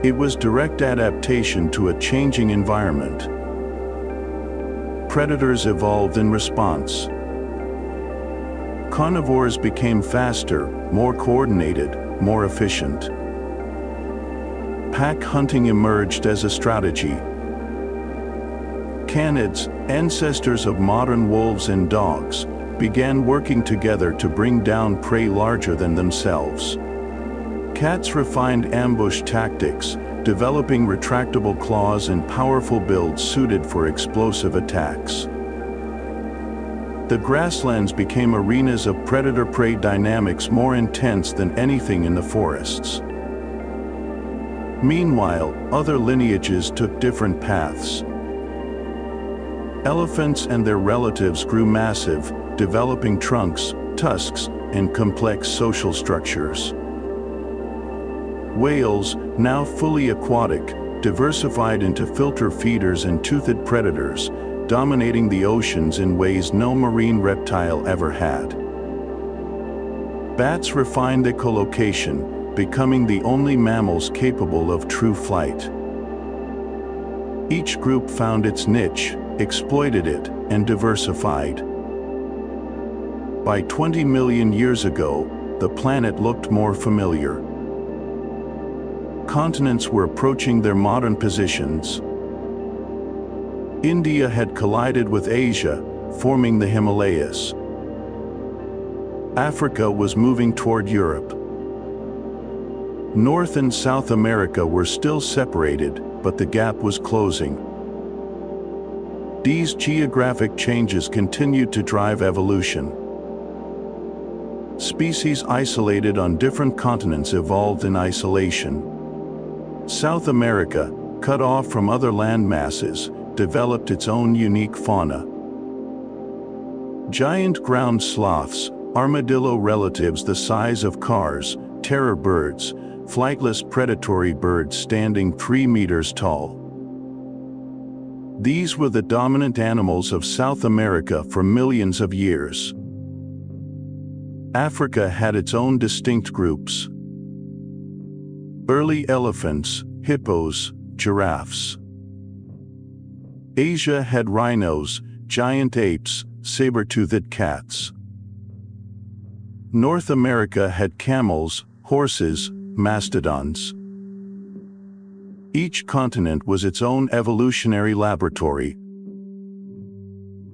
It was direct adaptation to a changing environment. Predators evolved in response. Carnivores became faster, more coordinated, more efficient. Pack hunting emerged as a strategy. Canids, ancestors of modern wolves and dogs, began working together to bring down prey larger than themselves. Cats refined ambush tactics, developing retractable claws and powerful builds suited for explosive attacks. The grasslands became arenas of predator-prey dynamics more intense than anything in the forests. Meanwhile, other lineages took different paths. Elephants and their relatives grew massive, developing trunks, tusks, and complex social structures. Whales, now fully aquatic, diversified into filter feeders and toothed predators, dominating the oceans in ways no marine reptile ever had. Bats refined echolocation, becoming the only mammals capable of true flight. Each group found its niche, exploited it, and diversified. By 20 million years ago, the planet looked more familiar. Continents were approaching their modern positions. India had collided with Asia, forming the Himalayas. Africa was moving toward Europe. North and South America were still separated, but the gap was closing. These geographic changes continued to drive evolution. Species isolated on different continents evolved in isolation. South America, cut off from other land masses, developed its own unique fauna. Giant ground sloths, armadillo relatives the size of cars, terror birds, flightless predatory birds standing 3 meters tall. These were the dominant animals of South America for millions of years. Africa had its own distinct groups. Early elephants, hippos, giraffes. Asia had rhinos, giant apes, saber-toothed cats. North America had camels, horses, mastodons. Each continent was its own evolutionary laboratory.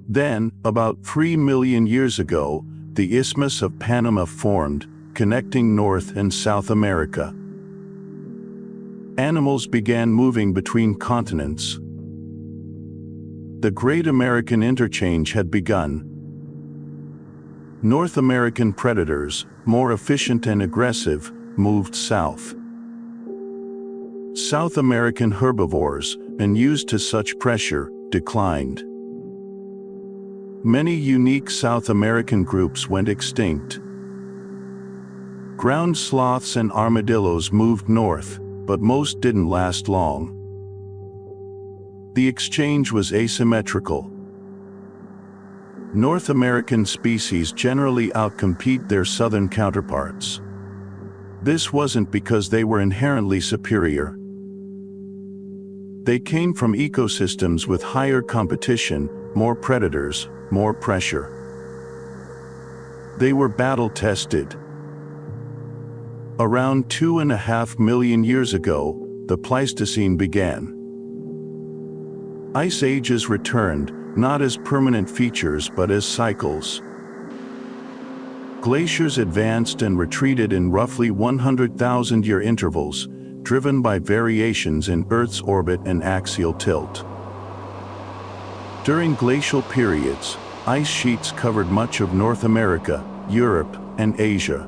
Then, about 3 million years ago, the Isthmus of Panama formed, connecting North and South America. Animals began moving between continents. The Great American Interchange had begun. North American predators, more efficient and aggressive, moved south. South American herbivores, unused to such pressure, declined. Many unique South American groups went extinct. Ground sloths and armadillos moved north, but most didn't last long. The exchange was asymmetrical. North American species generally outcompete their southern counterparts. This wasn't because they were inherently superior. They came from ecosystems with higher competition, more predators, more pressure. They were battle-tested. Around 2.5 million years ago, the Pleistocene began. Ice ages returned, not as permanent features but as cycles. Glaciers advanced and retreated in roughly 100,000-year intervals, driven by variations in Earth's orbit and axial tilt. During glacial periods, ice sheets covered much of North America, Europe, and Asia.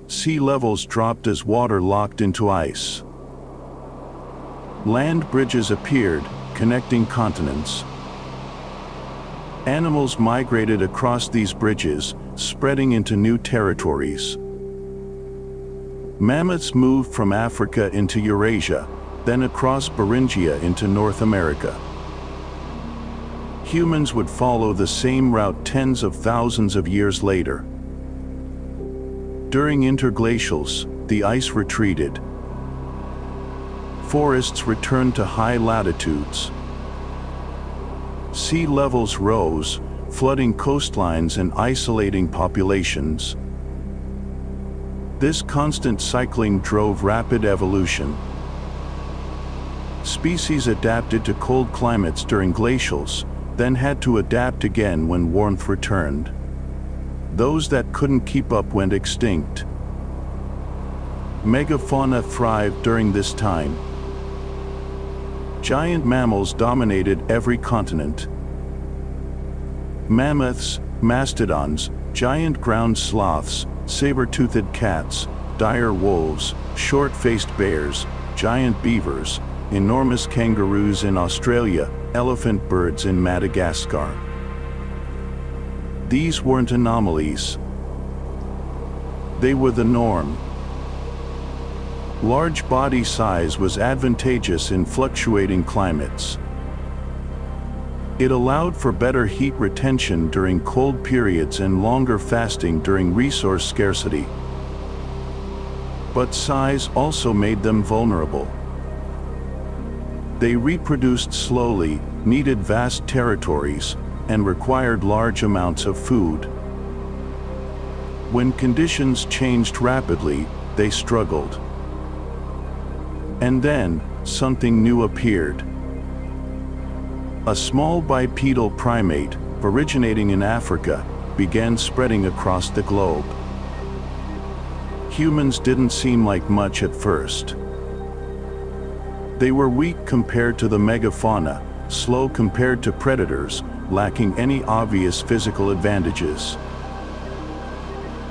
Sea levels dropped as water locked into ice. Land bridges appeared, connecting continents. Animals migrated across these bridges, spreading into new territories. Mammoths moved from Africa into Eurasia, then across Beringia into North America. Humans would follow the same route tens of thousands of years later. During interglacials, the ice retreated. Forests returned to high latitudes. Sea levels rose, flooding coastlines and isolating populations. This constant cycling drove rapid evolution. Species adapted to cold climates during glacials, then had to adapt again when warmth returned. Those that couldn't keep up went extinct. Megafauna thrived during this time. Giant mammals dominated every continent. Mammoths, mastodons, giant ground sloths, saber-toothed cats, dire wolves, short-faced bears, giant beavers, enormous kangaroos in Australia, elephant birds in Madagascar. These weren't anomalies. They were the norm. Large body size was advantageous in fluctuating climates. It allowed for better heat retention during cold periods and longer fasting during resource scarcity. But size also made them vulnerable. They reproduced slowly, needed vast territories, and required large amounts of food. When conditions changed rapidly, they struggled. And then, something new appeared. A small bipedal primate, originating in Africa, began spreading across the globe. Humans didn't seem like much at first. They were weak compared to the megafauna, slow compared to predators, lacking any obvious physical advantages.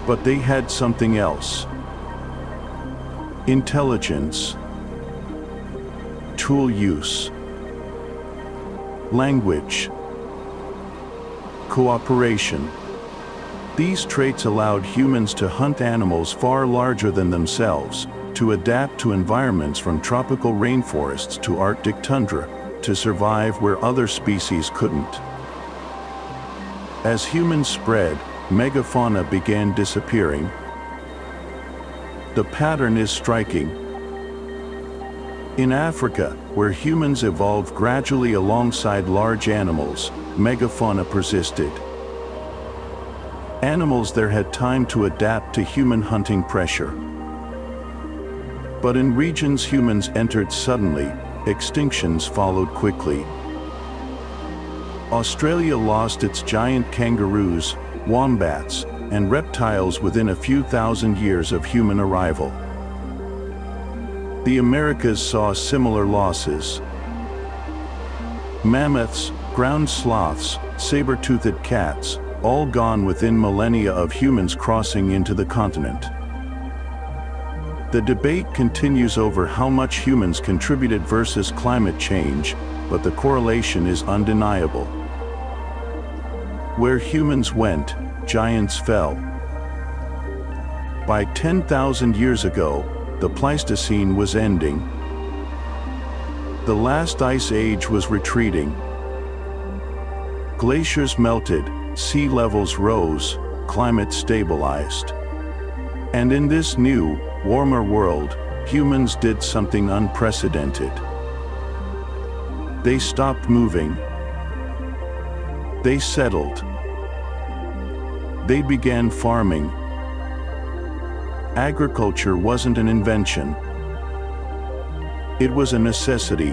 But they had something else. Intelligence. Tool use. Language. Cooperation. These traits allowed humans to hunt animals far larger than themselves, to adapt to environments from tropical rainforests to Arctic tundra, to survive where other species couldn't. As humans spread, megafauna began disappearing. The pattern is striking. In Africa, where humans evolved gradually alongside large animals, megafauna persisted. Animals there had time to adapt to human hunting pressure. But in regions humans entered suddenly, extinctions followed quickly. Australia lost its giant kangaroos, wombats, and reptiles within a few thousand years of human arrival. The Americas saw similar losses. Mammoths, ground sloths, saber-toothed cats, all gone within millennia of humans crossing into the continent. The debate continues over how much humans contributed versus climate change, but the correlation is undeniable. Where humans went, giants fell. By 10,000 years ago, the Pleistocene was ending. The last ice age was retreating. Glaciers melted, sea levels rose, climate stabilized. And in this new, warmer world, humans did something unprecedented. They stopped moving. They settled. They began farming. Agriculture wasn't an invention. It was a necessity.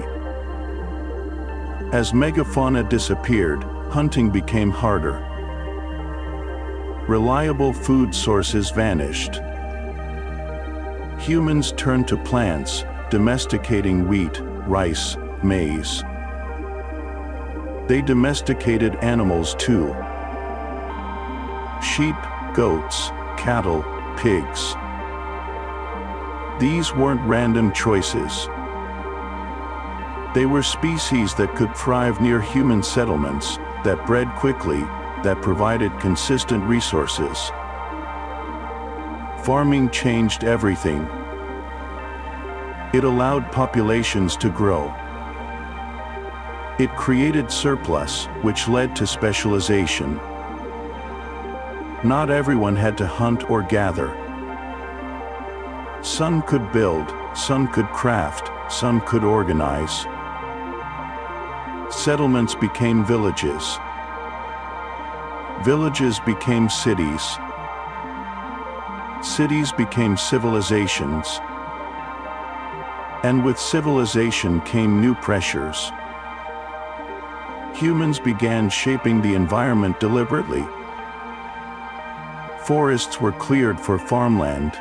As megafauna disappeared, hunting became harder. Reliable food sources vanished. Humans turned to plants, domesticating wheat, rice, maize. They domesticated animals too. Sheep, goats, cattle, pigs. These weren't random choices. They were species that could thrive near human settlements, that bred quickly, that provided consistent resources. Farming changed everything. It allowed populations to grow. It created surplus, which led to specialization. Not everyone had to hunt or gather. Some could build, some could craft, some could organize. Settlements became villages. Villages became cities. Cities became civilizations. And with civilization came new pressures. Humans began shaping the environment deliberately. Forests were cleared for farmland.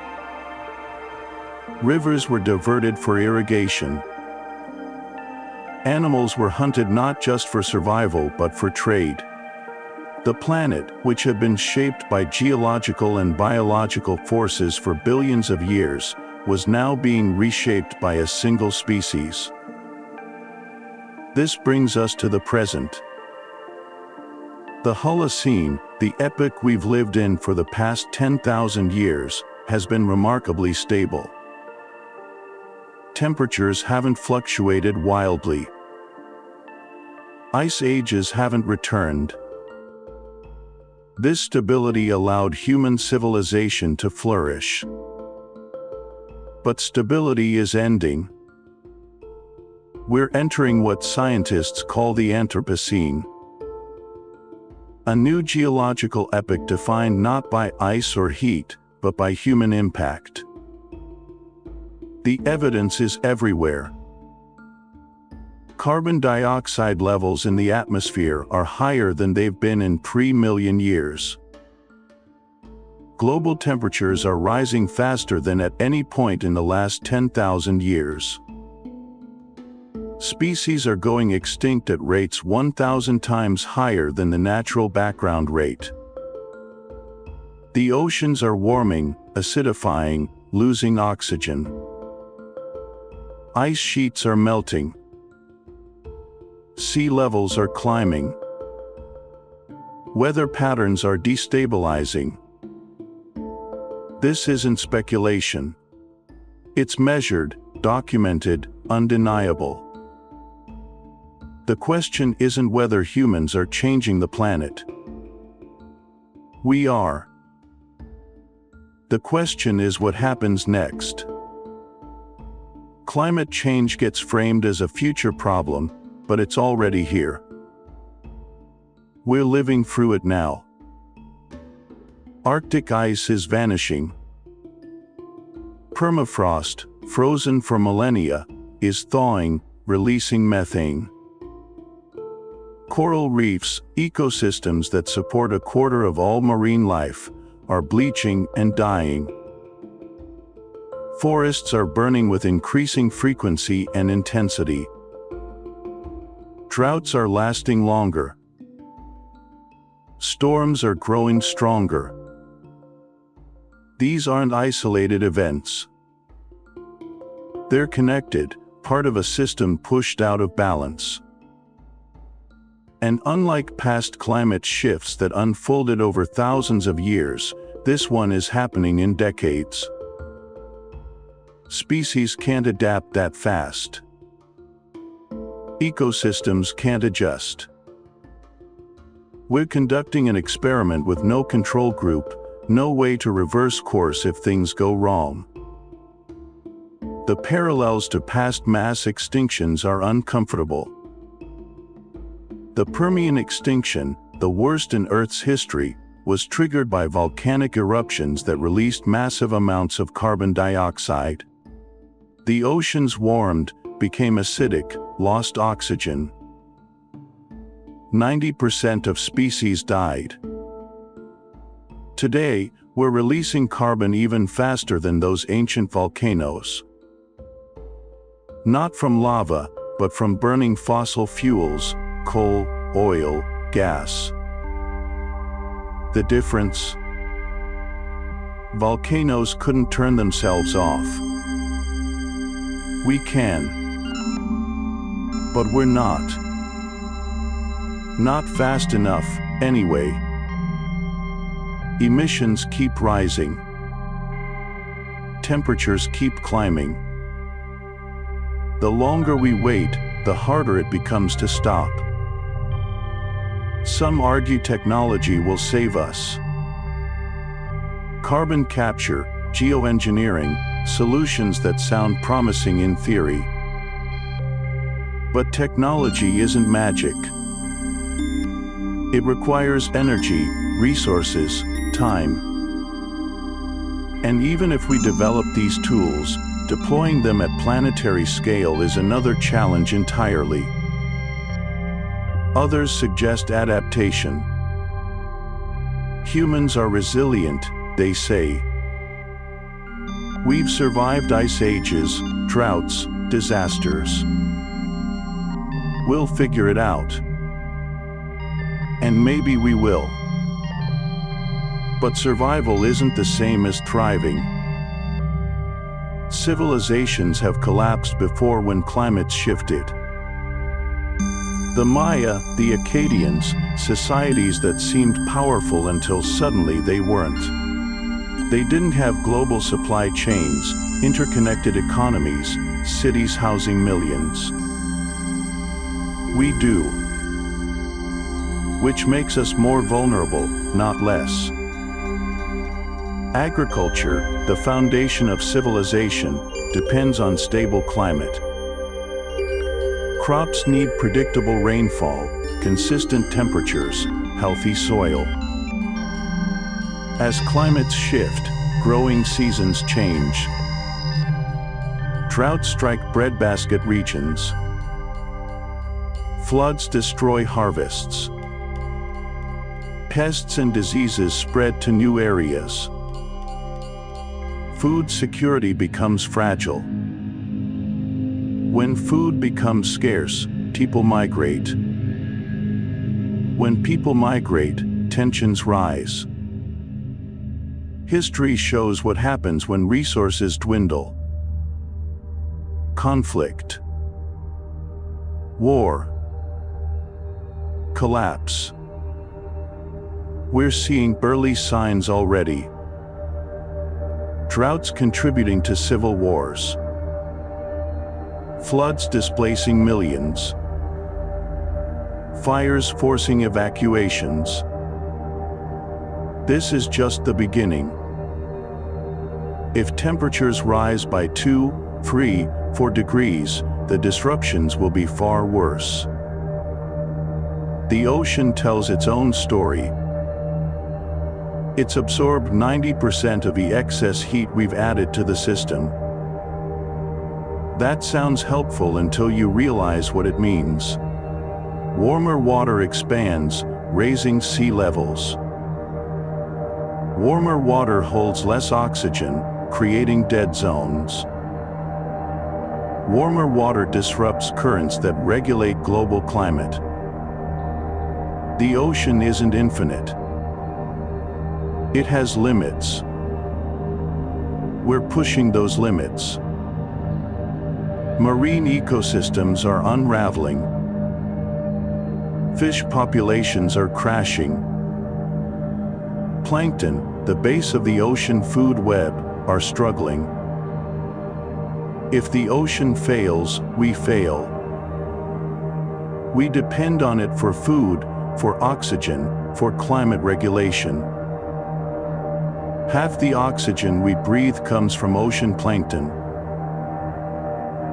Rivers were diverted for irrigation. Animals were hunted not just for survival but for trade. The planet, which had been shaped by geological and biological forces for billions of years, was now being reshaped by a single species. This brings us to the present. The Holocene, the epoch we've lived in for the past 10,000 years, has been remarkably stable. Temperatures haven't fluctuated wildly. Ice ages haven't returned. This stability allowed human civilization to flourish. But stability is ending. We're entering what scientists call the Anthropocene. A new geological epoch defined not by ice or heat, but by human impact. The evidence is everywhere. Carbon dioxide levels in the atmosphere are higher than they've been in 3 million years. Global temperatures are rising faster than at any point in the last 10,000 years. Species are going extinct at rates 1,000 times higher than the natural background rate. The oceans are warming, acidifying, losing oxygen. Ice sheets are melting. Sea levels are climbing. Weather patterns are destabilizing. This isn't speculation. It's measured, documented, undeniable. The question isn't whether humans are changing the planet. We are. The question is what happens next. Climate change gets framed as a future problem, but it's already here. We're living through it now. Arctic ice is vanishing. Permafrost, frozen for millennia, is thawing, releasing methane. Coral reefs, ecosystems that support a quarter of all marine life, are bleaching and dying. Forests are burning with increasing frequency and intensity. Droughts are lasting longer. Storms are growing stronger. These aren't isolated events. They're connected, part of a system pushed out of balance. And unlike past climate shifts that unfolded over thousands of years, this one is happening in decades. Species can't adapt that fast. Ecosystems can't adjust. We're conducting an experiment with no control group, no way to reverse course if things go wrong. The parallels to past mass extinctions are uncomfortable. The Permian extinction, the worst in Earth's history, was triggered by volcanic eruptions that released massive amounts of carbon dioxide. The oceans warmed, became acidic, lost oxygen. 90% of species died. Today, we're releasing carbon even faster than those ancient volcanoes. Not from lava, but from burning fossil fuels, coal, oil, gas. The difference? Volcanoes couldn't turn themselves off. We can. But we're not. Not fast enough, anyway. Emissions keep rising. Temperatures keep climbing. The longer we wait, the harder it becomes to stop. Some argue technology will save us. Carbon capture, geoengineering, solutions that sound promising in theory. But technology isn't magic. It requires energy, resources, time. And even if we develop these tools, deploying them at planetary scale is another challenge entirely. Others suggest adaptation. Humans are resilient, they say. We've survived ice ages, droughts, disasters. We'll figure it out. And maybe we will. But survival isn't the same as thriving. Civilizations have collapsed before when climates shifted. The Maya, the Akkadians, societies that seemed powerful until suddenly they weren't. They didn't have global supply chains, interconnected economies, cities housing millions. We do. Which makes us more vulnerable, not less. Agriculture, the foundation of civilization, depends on stable climate. Crops need predictable rainfall, consistent temperatures, healthy soil. As climates shift, growing seasons change. Droughts strike breadbasket regions. Floods destroy harvests. Pests and diseases spread to new areas. Food security becomes fragile. When food becomes scarce, people migrate. When people migrate, tensions rise. History shows what happens when resources dwindle. Conflict. War. Collapse. We're seeing early signs already. Droughts contributing to civil wars. Floods displacing millions. Fires forcing evacuations. This is just the beginning. If temperatures rise by 2, 3, 4 degrees, the disruptions will be far worse. The ocean tells its own story. It's absorbed 90% of the excess heat we've added to the system. That sounds helpful until you realize what it means. Warmer water expands, raising sea levels. Warmer water holds less oxygen, creating dead zones. Warmer water disrupts currents that regulate global climate. The ocean isn't infinite. It has limits. We're pushing those limits. Marine ecosystems are unraveling. Fish populations are crashing. Plankton, the base of the ocean food web, are struggling. If the ocean fails, we fail. We depend on it for food, for oxygen, for climate regulation. Half the oxygen we breathe comes from ocean plankton.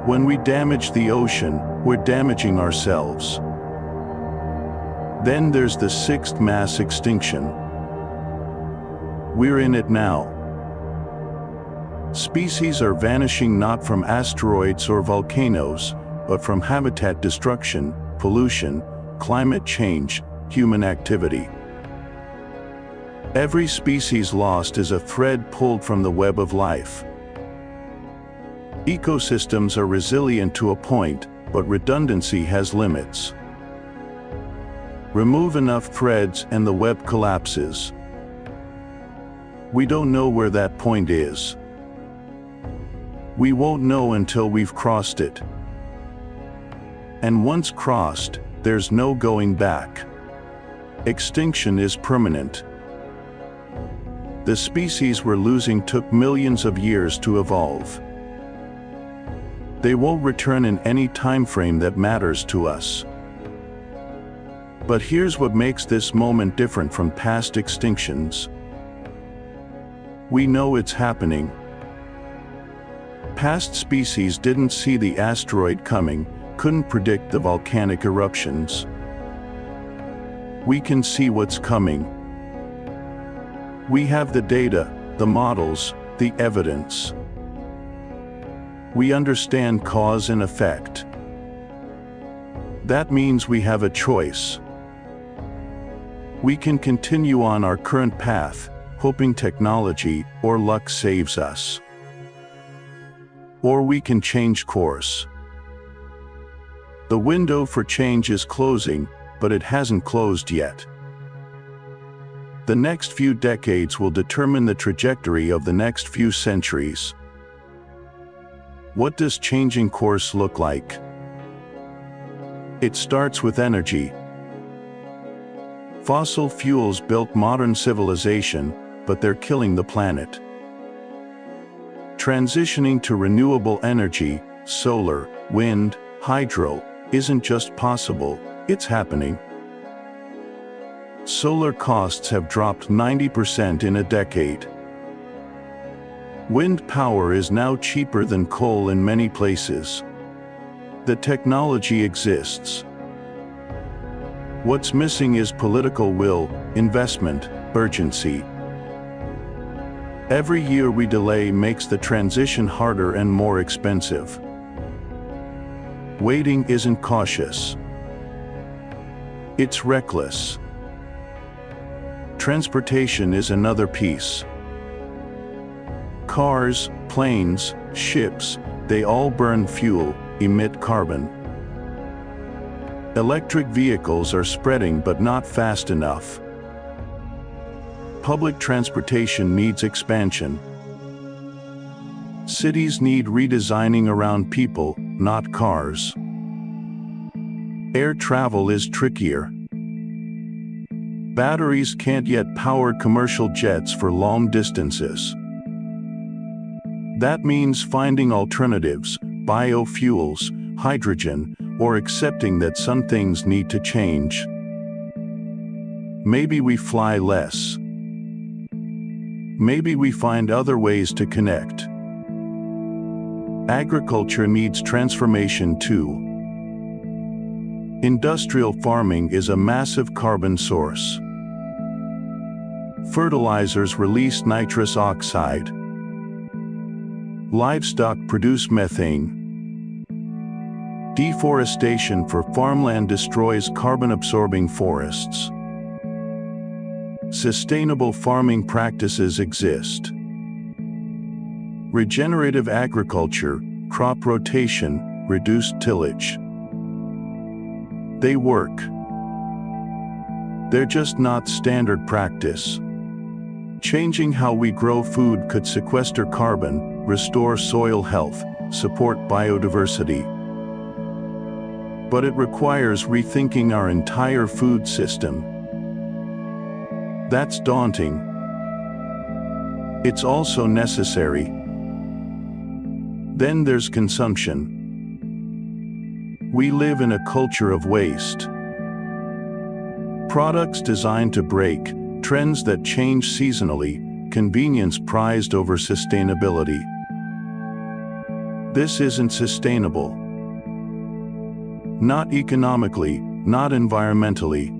When we damage the ocean, we're damaging ourselves. Then there's the Sixth Mass Extinction. We're in it now. Species are vanishing not from asteroids or volcanoes, but from habitat destruction, pollution, climate change, human activity. Every species lost is a thread pulled from the web of life. Ecosystems are resilient to a point, but redundancy has limits. Remove enough threads and the web collapses. We don't know where that point is. We won't know until we've crossed it. And once crossed, there's no going back. Extinction is permanent. The species we're losing took millions of years to evolve. They won't return in any time frame that matters to us. But here's what makes this moment different from past extinctions. We know it's happening. Past species didn't see the asteroid coming, couldn't predict the volcanic eruptions. We can see what's coming. We have the data, the models, the evidence. We understand cause and effect. That means we have a choice. We can continue on our current path, hoping technology or luck saves us. Or we can change course. The window for change is closing, but it hasn't closed yet. The next few decades will determine the trajectory of the next few centuries. What does changing course look like? It starts with energy. Fossil fuels built modern civilization, but they're killing the planet. Transitioning to renewable energy, solar, wind, hydro, isn't just possible, it's happening. Solar costs have dropped 90% in a decade. Wind power is now cheaper than coal in many places. The technology exists. What's missing is political will, investment, urgency. Every year we delay makes the transition harder and more expensive. Waiting isn't cautious. It's reckless. Transportation is another piece. Cars, planes, ships, they all burn fuel, emit carbon. Electric vehicles are spreading but not fast enough. Public transportation needs expansion. Cities need redesigning around people, not cars. Air travel is trickier. Batteries can't yet power commercial jets for long distances. That means finding alternatives, biofuels, hydrogen, or accepting that some things need to change. Maybe we fly less. Maybe we find other ways to connect. Agriculture needs transformation too. Industrial farming is a massive carbon source. Fertilizers release nitrous oxide. Livestock produce methane. Deforestation for farmland destroys carbon-absorbing forests. Sustainable farming practices exist. Regenerative agriculture, crop rotation, reduced tillage. They work. They're just not standard practice. Changing how we grow food could sequester carbon, restore soil health, support biodiversity. But it requires rethinking our entire food system. That's daunting. It's also necessary. Then there's consumption. We live in a culture of waste. Products designed to break, trends that change seasonally, convenience prized over sustainability. This isn't sustainable. Not economically, not environmentally.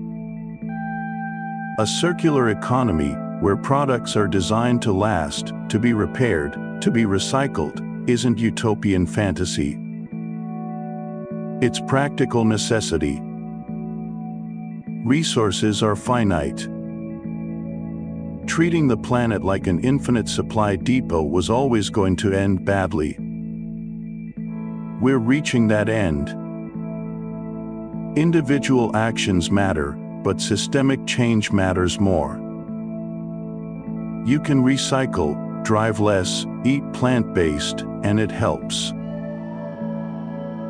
A circular economy, where products are designed to last, to be repaired, to be recycled, isn't utopian fantasy. It's practical necessity. Resources are finite. Treating the planet like an infinite supply depot was always going to end badly. We're reaching that end. Individual actions matter, but systemic change matters more. You can recycle, drive less, eat plant-based, and it helps.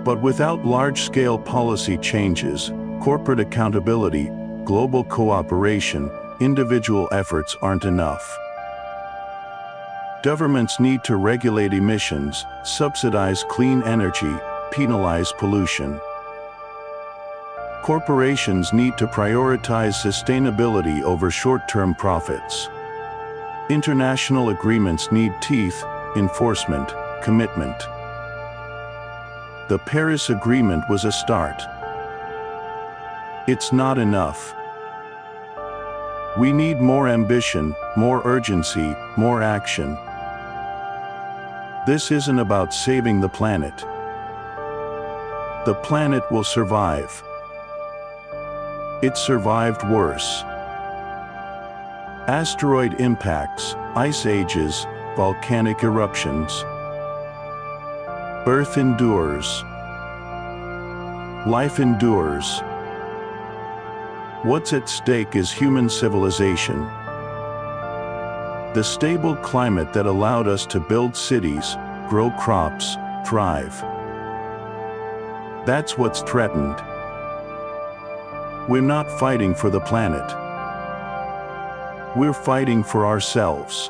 But without large-scale policy changes, corporate accountability, global cooperation, individual efforts aren't enough. Governments need to regulate emissions, subsidize clean energy, penalize pollution. Corporations need to prioritize sustainability over short-term profits. International agreements need teeth, enforcement, commitment. The Paris Agreement was a start. It's not enough. We need more ambition, more urgency, more action. This isn't about saving the planet. The planet will survive. It survived worse. Asteroid impacts, ice ages, volcanic eruptions. Earth endures. Life endures. What's at stake is human civilization. The stable climate that allowed us to build cities, grow crops, thrive. That's what's threatened. We're not fighting for the planet. We're fighting for ourselves.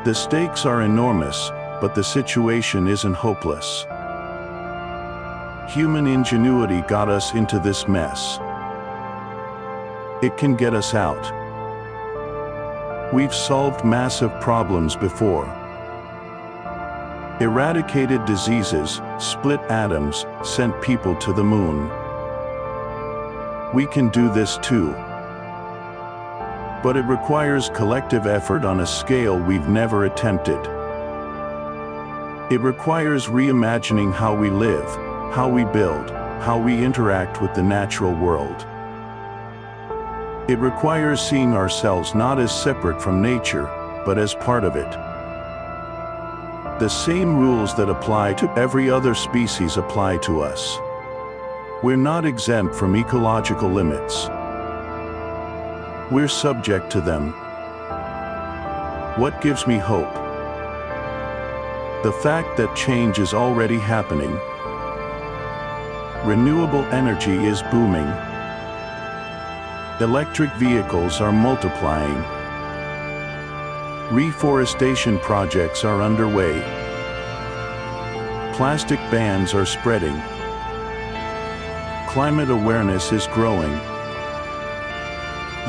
The stakes are enormous, but the situation isn't hopeless. Human ingenuity got us into this mess. It can get us out. We've solved massive problems before. Eradicated diseases, split atoms, sent people to the moon. We can do this too. But it requires collective effort on a scale we've never attempted. It requires reimagining how we live, how we build, how we interact with the natural world. It requires seeing ourselves not as separate from nature, but as part of it. The same rules that apply to every other species apply to us. We're not exempt from ecological limits. We're subject to them. What gives me hope? The fact that change is already happening. Renewable energy is booming. Electric vehicles are multiplying. Reforestation projects are underway. Plastic bans are spreading. Climate awareness is growing.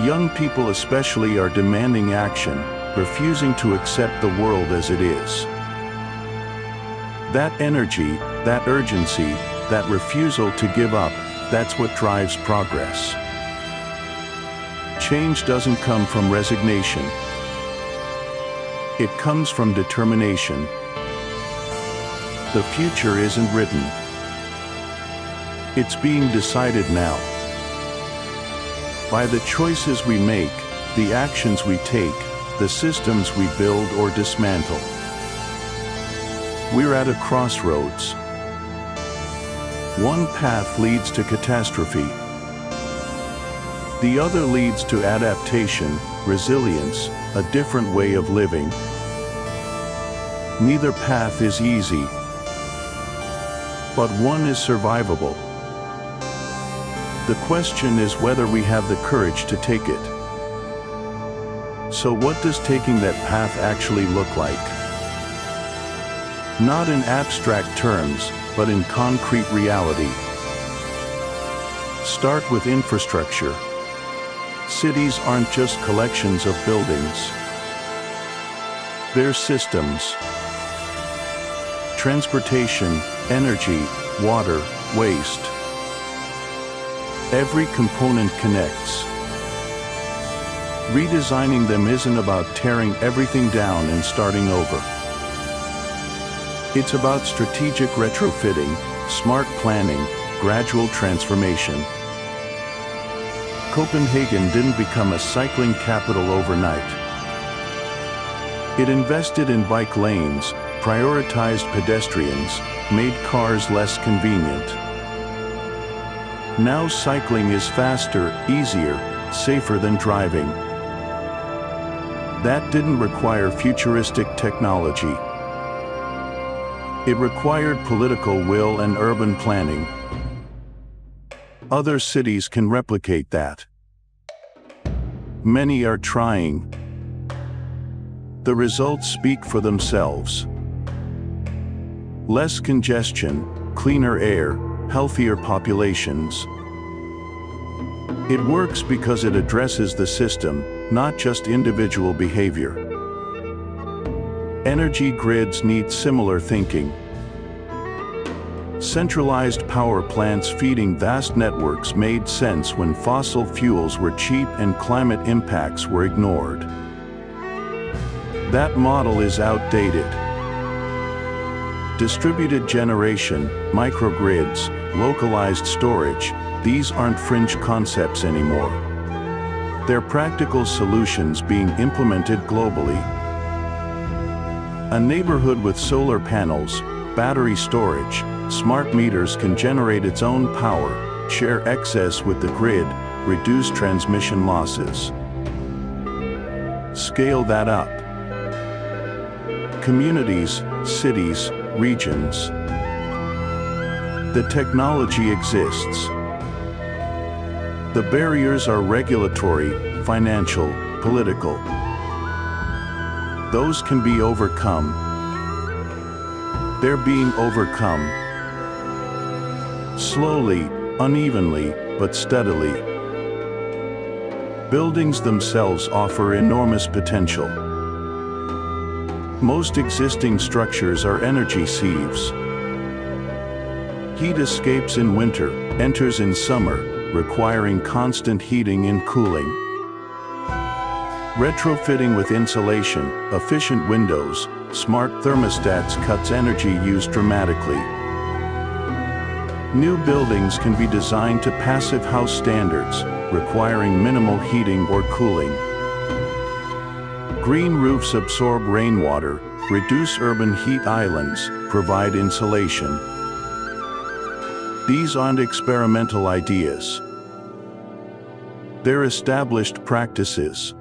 Young people especially are demanding action, refusing to accept the world as it is. That energy, that urgency, that refusal to give up, that's what drives progress. Change doesn't come from resignation. It comes from determination. The future isn't written. It's being decided now. By the choices we make, the actions we take, the systems we build or dismantle. We're at a crossroads. One path leads to catastrophe. The other leads to adaptation, resilience, a different way of living. Neither path is easy, but one is survivable. The question is whether we have the courage to take it. So what does taking that path actually look like? Not in abstract terms, but in concrete reality. Start with infrastructure. Cities aren't just collections of buildings. They're systems. Transportation, energy, water, waste. Every component connects. Redesigning them isn't about tearing everything down and starting over. It's about strategic retrofitting, smart planning, gradual transformation. Copenhagen didn't become a cycling capital overnight. It invested in bike lanes, prioritized pedestrians, made cars less convenient. Now cycling is faster, easier, safer than driving. That didn't require futuristic technology. It required political will and urban planning. Other cities can replicate that. Many are trying. The results speak for themselves. Less congestion, cleaner air, healthier populations. It works because it addresses the system, not just individual behavior. Energy grids need similar thinking. Centralized power plants feeding vast networks made sense when fossil fuels were cheap and climate impacts were ignored. That model is outdated. Distributed generation, microgrids, localized storage, these aren't fringe concepts anymore. They're practical solutions being implemented globally. A neighborhood with solar panels, battery storage, smart meters can generate its own power, share excess with the grid, reduce transmission losses. Scale that up. Communities, cities, regions. The technology exists. The barriers are regulatory, financial, political. Those can be overcome. They're being overcome. Slowly, unevenly, but steadily. Buildings themselves offer enormous potential. Most existing structures are energy sieves. Heat escapes in winter, enters in summer, requiring constant heating and cooling. Retrofitting with insulation, efficient windows, smart thermostats cuts energy use dramatically. New buildings can be designed to passive house standards, requiring minimal heating or cooling. Green roofs absorb rainwater, reduce urban heat islands, provide insulation. These aren't experimental ideas. They're established practices.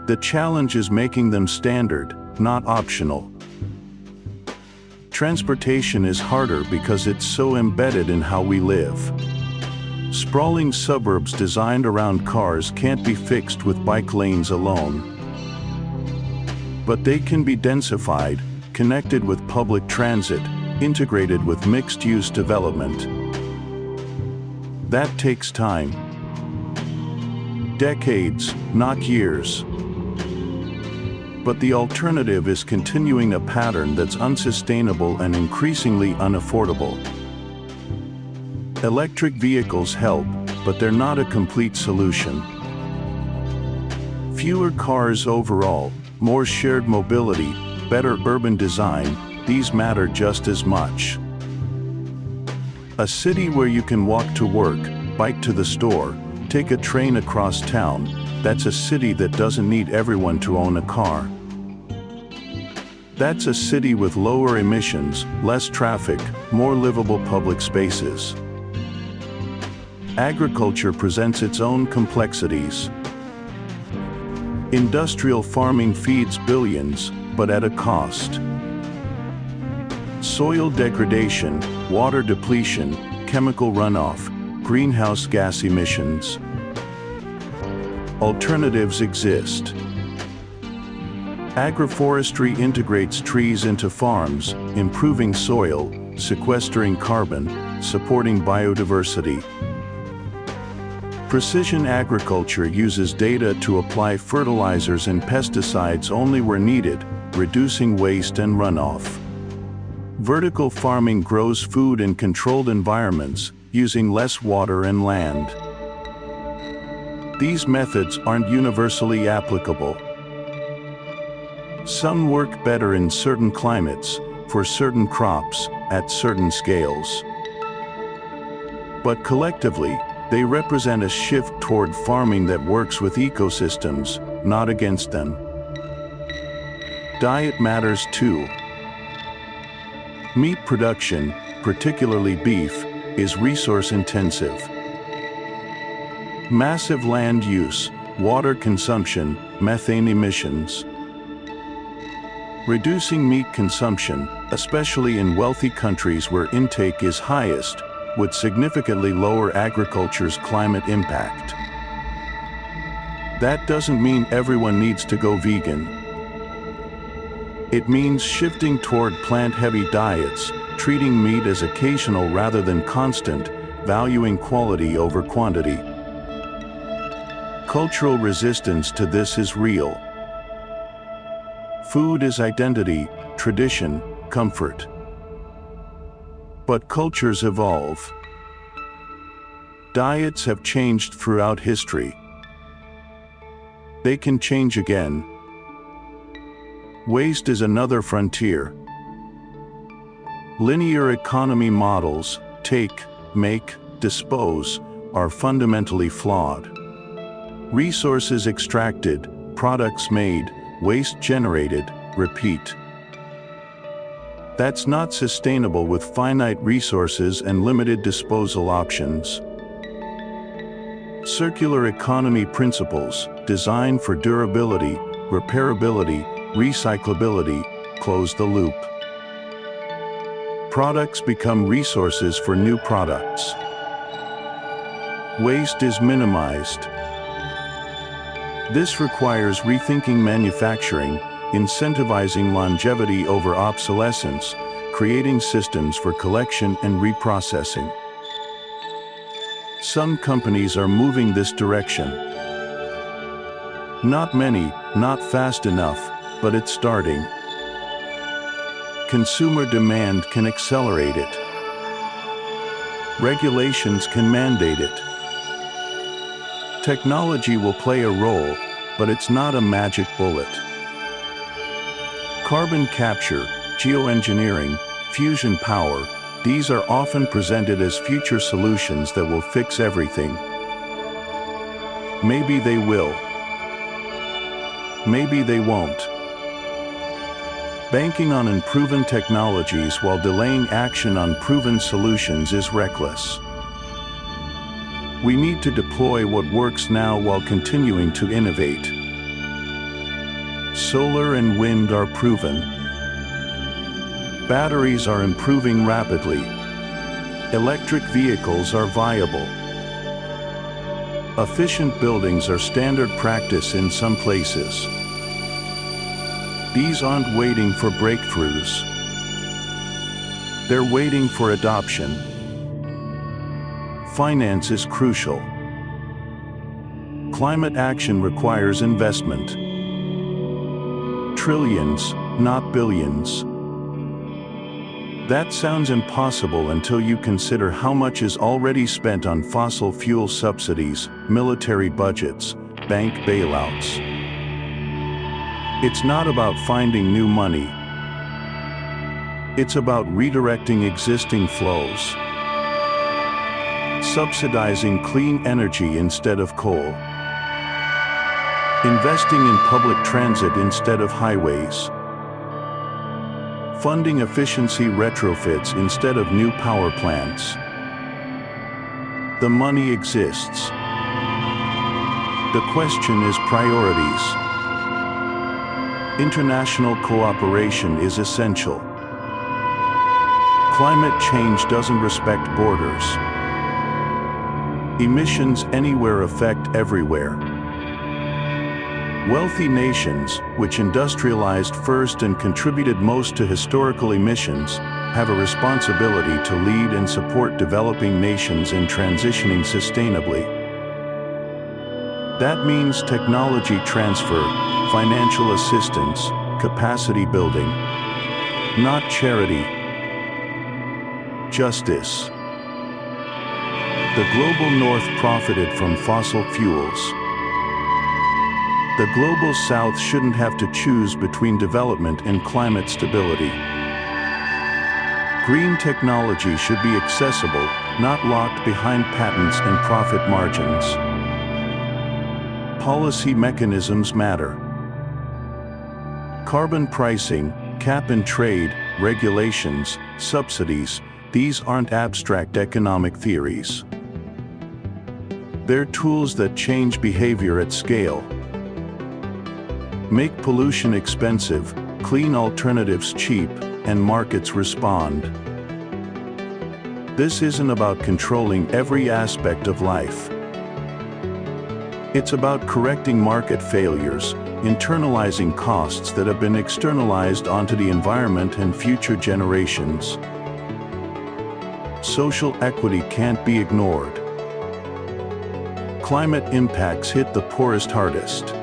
The challenge is making them standard, not optional. Transportation is harder because it's so embedded in how we live. Sprawling suburbs designed around cars can't be fixed with bike lanes alone. But they can be densified, connected with public transit, integrated with mixed-use development. That takes time. Decades, not years. But the alternative is continuing a pattern that's unsustainable and increasingly unaffordable. Electric vehicles help, but they're not a complete solution. Fewer cars overall, more shared mobility, better urban design, these matter just as much. A city where you can walk to work, bike to the store, take a train across town, that's a city that doesn't need everyone to own a car. That's a city with lower emissions, less traffic, more livable public spaces. Agriculture presents its own complexities. Industrial farming feeds billions, but at a cost. Soil degradation, water depletion, chemical runoff, greenhouse gas emissions. Alternatives exist. Agroforestry integrates trees into farms, improving soil, sequestering carbon, supporting biodiversity. Precision agriculture uses data to apply fertilizers and pesticides only where needed, reducing waste and runoff. Vertical farming grows food in controlled environments, using less water and land. These methods aren't universally applicable. Some work better in certain climates, for certain crops, at certain scales. But collectively, they represent a shift toward farming that works with ecosystems, not against them. Diet matters too. Meat production, particularly beef, is resource-intensive. Massive land use, water consumption, methane emissions. Reducing meat consumption, especially in wealthy countries where intake is highest, would significantly lower agriculture's climate impact. That doesn't mean everyone needs to go vegan. It means shifting toward plant-heavy diets, treating meat as occasional rather than constant, valuing quality over quantity. Cultural resistance to this is real. Food is identity, tradition, comfort. But cultures evolve. Diets have changed throughout history. They can change again. Waste is another frontier. Linear economy models, take, make, dispose, are fundamentally flawed. Resources extracted, products made, waste generated, repeat. That's not sustainable with finite resources and limited disposal options. Circular economy principles, designed for durability, repairability, recyclability, close the loop. Products become resources for new products. Waste is minimized. This requires rethinking manufacturing, incentivizing longevity over obsolescence, creating systems for collection and reprocessing. Some companies are moving this direction. Not many, not fast enough, but it's starting. Consumer demand can accelerate it. Regulations can mandate it. Technology will play a role, but it's not a magic bullet. Carbon capture, geoengineering, fusion power, these are often presented as future solutions that will fix everything. Maybe they will. Maybe they won't. Banking on unproven technologies while delaying action on proven solutions is reckless. We need to deploy what works now while continuing to innovate. Solar and wind are proven. Batteries are improving rapidly. Electric vehicles are viable. Efficient buildings are standard practice in some places. These aren't waiting for breakthroughs. They're waiting for adoption. Finance is crucial. Climate action requires investment. Trillions, not billions. That sounds impossible until you consider how much is already spent on fossil fuel subsidies, military budgets, bank bailouts. It's not about finding new money. It's about redirecting existing flows. Subsidizing clean energy instead of coal. Investing in public transit instead of highways. Funding efficiency retrofits instead of new power plants. The money exists. The question is priorities. International cooperation is essential. Climate change doesn't respect borders. Emissions anywhere affect everywhere. Wealthy nations, which industrialized first and contributed most to historical emissions, have a responsibility to lead and support developing nations in transitioning sustainably. That means technology transfer, financial assistance, capacity building. Not charity. Justice. The global north profited from fossil fuels. The global south shouldn't have to choose between development and climate stability. Green technology should be accessible, not locked behind patents and profit margins. Policy mechanisms matter. Carbon pricing, cap and trade, regulations, subsidies, these aren't abstract economic theories. They're tools that change behavior at scale. Make pollution expensive, clean alternatives cheap, and markets respond. This isn't about controlling every aspect of life. It's about correcting market failures, internalizing costs that have been externalized onto the environment and future generations. Social equity can't be ignored. Climate impacts hit the poorest hardest.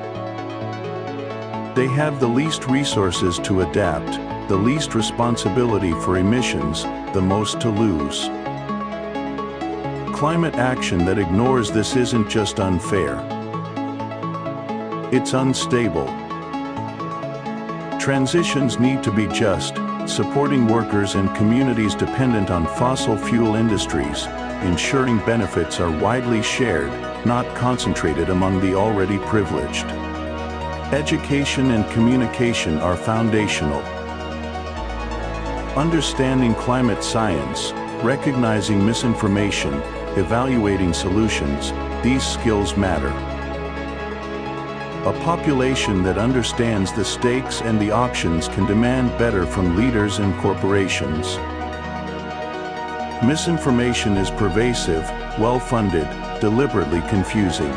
They have the least resources to adapt, the least responsibility for emissions, the most to lose. Climate action that ignores this isn't just unfair. It's unstable. Transitions need to be just, supporting workers and communities dependent on fossil fuel industries, ensuring benefits are widely shared, not concentrated among the already privileged. Education and communication are foundational. Understanding climate science, recognizing misinformation, evaluating solutions, these skills matter. A population that understands the stakes and the options can demand better from leaders and corporations. Misinformation is pervasive, well-funded, deliberately confusing.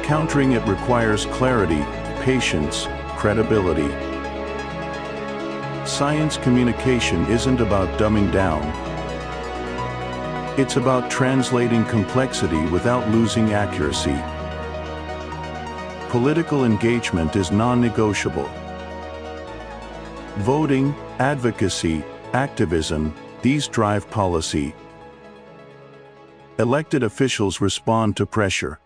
Countering it requires clarity, patience, credibility. Science communication isn't about dumbing down. It's about translating complexity without losing accuracy. Political engagement is non-negotiable. Voting, advocacy, activism, these drive policy. Elected officials respond to pressure.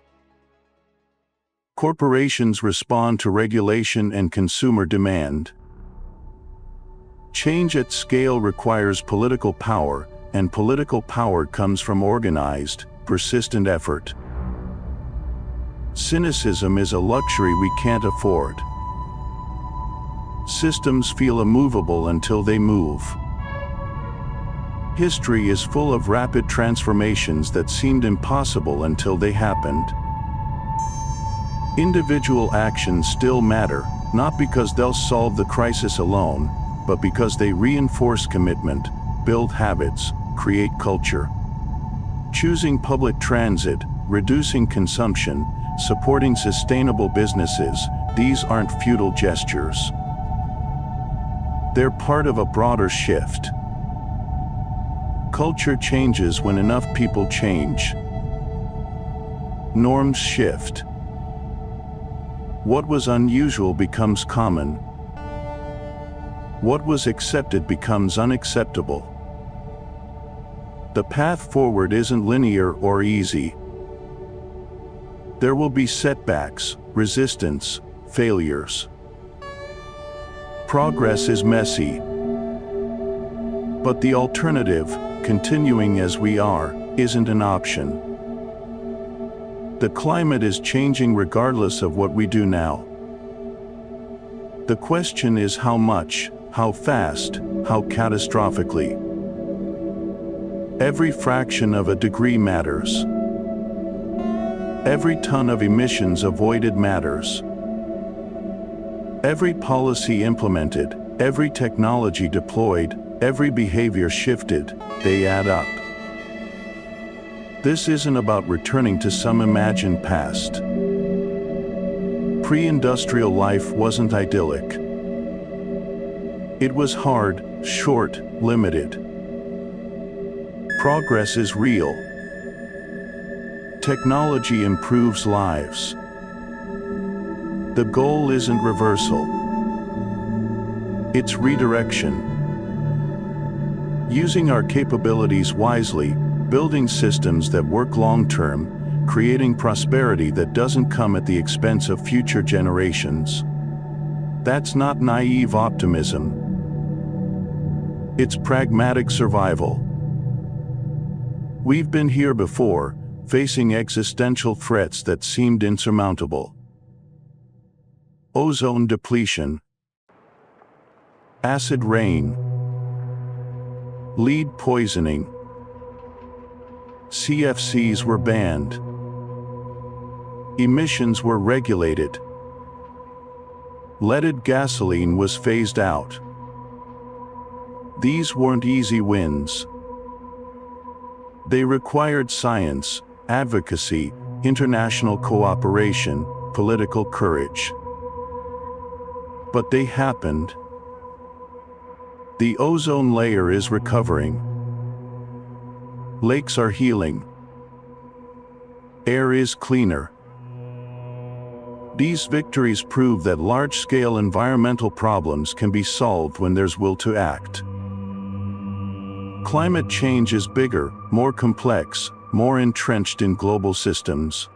Corporations respond to regulation and consumer demand. Change at scale requires political power, and political power comes from organized, persistent effort. Cynicism is a luxury we can't afford. Systems feel immovable until they move. History is full of rapid transformations that seemed impossible until they happened. Individual actions still matter, not because they'll solve the crisis alone, but because they reinforce commitment, build habits, create culture. Choosing public transit, reducing consumption, supporting sustainable businesses, these aren't futile gestures. They're part of a broader shift. Culture changes when enough people change. Norms shift. What was unusual becomes common. What was accepted becomes unacceptable. The path forward isn't linear or easy. There will be setbacks, resistance, failures. Progress is messy. But the alternative, continuing as we are, isn't an option. The climate is changing regardless of what we do now. The question is how much, how fast, how catastrophically. Every fraction of a degree matters. Every ton of emissions avoided matters. Every policy implemented, every technology deployed, every behavior shifted, they add up. This isn't about returning to some imagined past. Pre-industrial life wasn't idyllic. It was hard, short, limited. Progress is real. Technology improves lives. The goal isn't reversal. It's redirection. Using our capabilities wisely, building systems that work long-term, creating prosperity that doesn't come at the expense of future generations. That's not naive optimism. It's pragmatic survival. We've been here before, facing existential threats that seemed insurmountable. Ozone depletion, acid rain, lead poisoning. CFCs were banned. Emissions were regulated. Leaded gasoline was phased out. These weren't easy wins. They required science, advocacy, international cooperation, political courage. But they happened. The ozone layer is recovering. Lakes are healing. Air is cleaner. These victories prove that large-scale environmental problems can be solved when there's will to act. Climate change is bigger, more complex, more entrenched in global systems.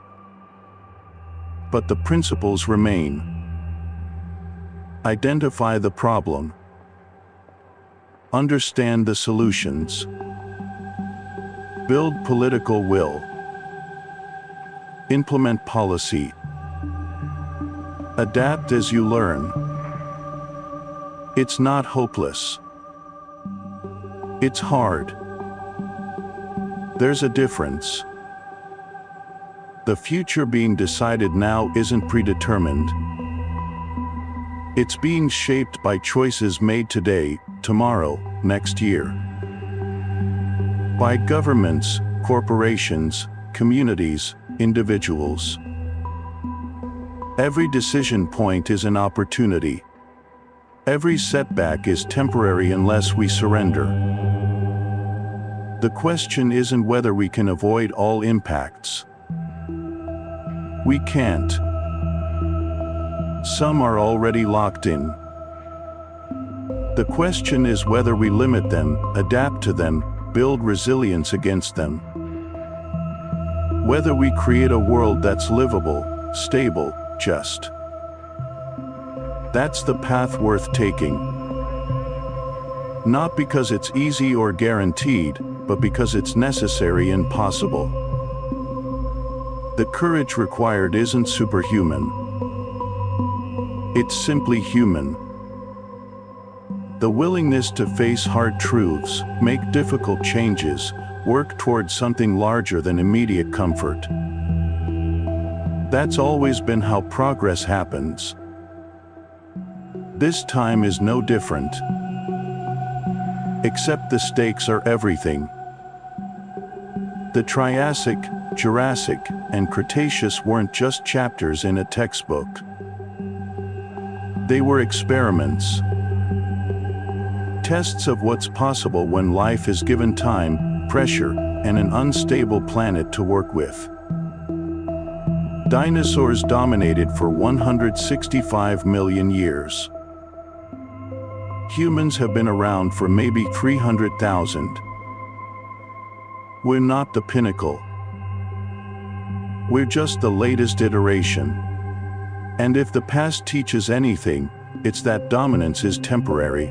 But the principles remain. Identify the problem. Understand the solutions. Build political will. Implement policy. Adapt as you learn. It's not hopeless. It's hard. There's a difference. The future being decided now isn't predetermined. It's being shaped by choices made today, tomorrow, next year. By governments, corporations, communities, individuals. Every decision point is an opportunity. Every setback is temporary unless we surrender. The question isn't whether we can avoid all impacts. We can't. Some are already locked in. The question is whether we limit them, adapt to them, build resilience against them. Whether we create a world that's livable, stable, just. That's the path worth taking. Not because it's easy or guaranteed, but because it's necessary and possible. The courage required isn't superhuman. It's simply human. The willingness to face hard truths, make difficult changes, work towards something larger than immediate comfort. That's always been how progress happens. This time is no different. Except the stakes are everything. The Triassic, Jurassic, and Cretaceous weren't just chapters in a textbook. They were experiments. Tests of what's possible when life is given time, pressure, and an unstable planet to work with. Dinosaurs dominated for 165 million years. Humans have been around for maybe 300,000. We're not the pinnacle. We're just the latest iteration. And if the past teaches anything, it's that dominance is temporary.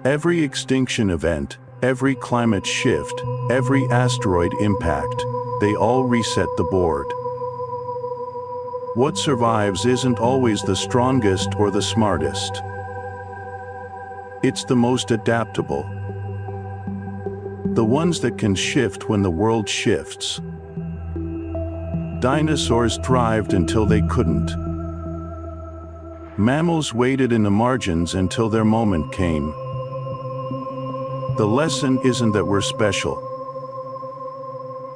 Every extinction event, every climate shift, every asteroid impact, they all reset the board. What survives isn't always the strongest or the smartest. It's the most adaptable. The ones that can shift when the world shifts. Dinosaurs thrived until they couldn't. Mammals waited in the margins until their moment came. The lesson isn't that we're special.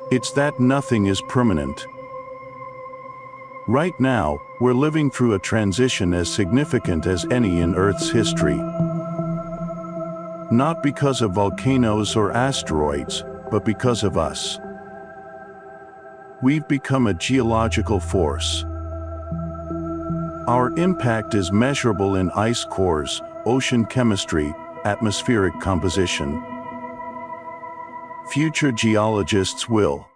It's that nothing is permanent. Right now, we're living through a transition as significant as any in Earth's history. Not because of volcanoes or asteroids, but because of us. We've become a geological force. Our impact is measurable in ice cores, ocean chemistry, atmospheric composition. Future geologists will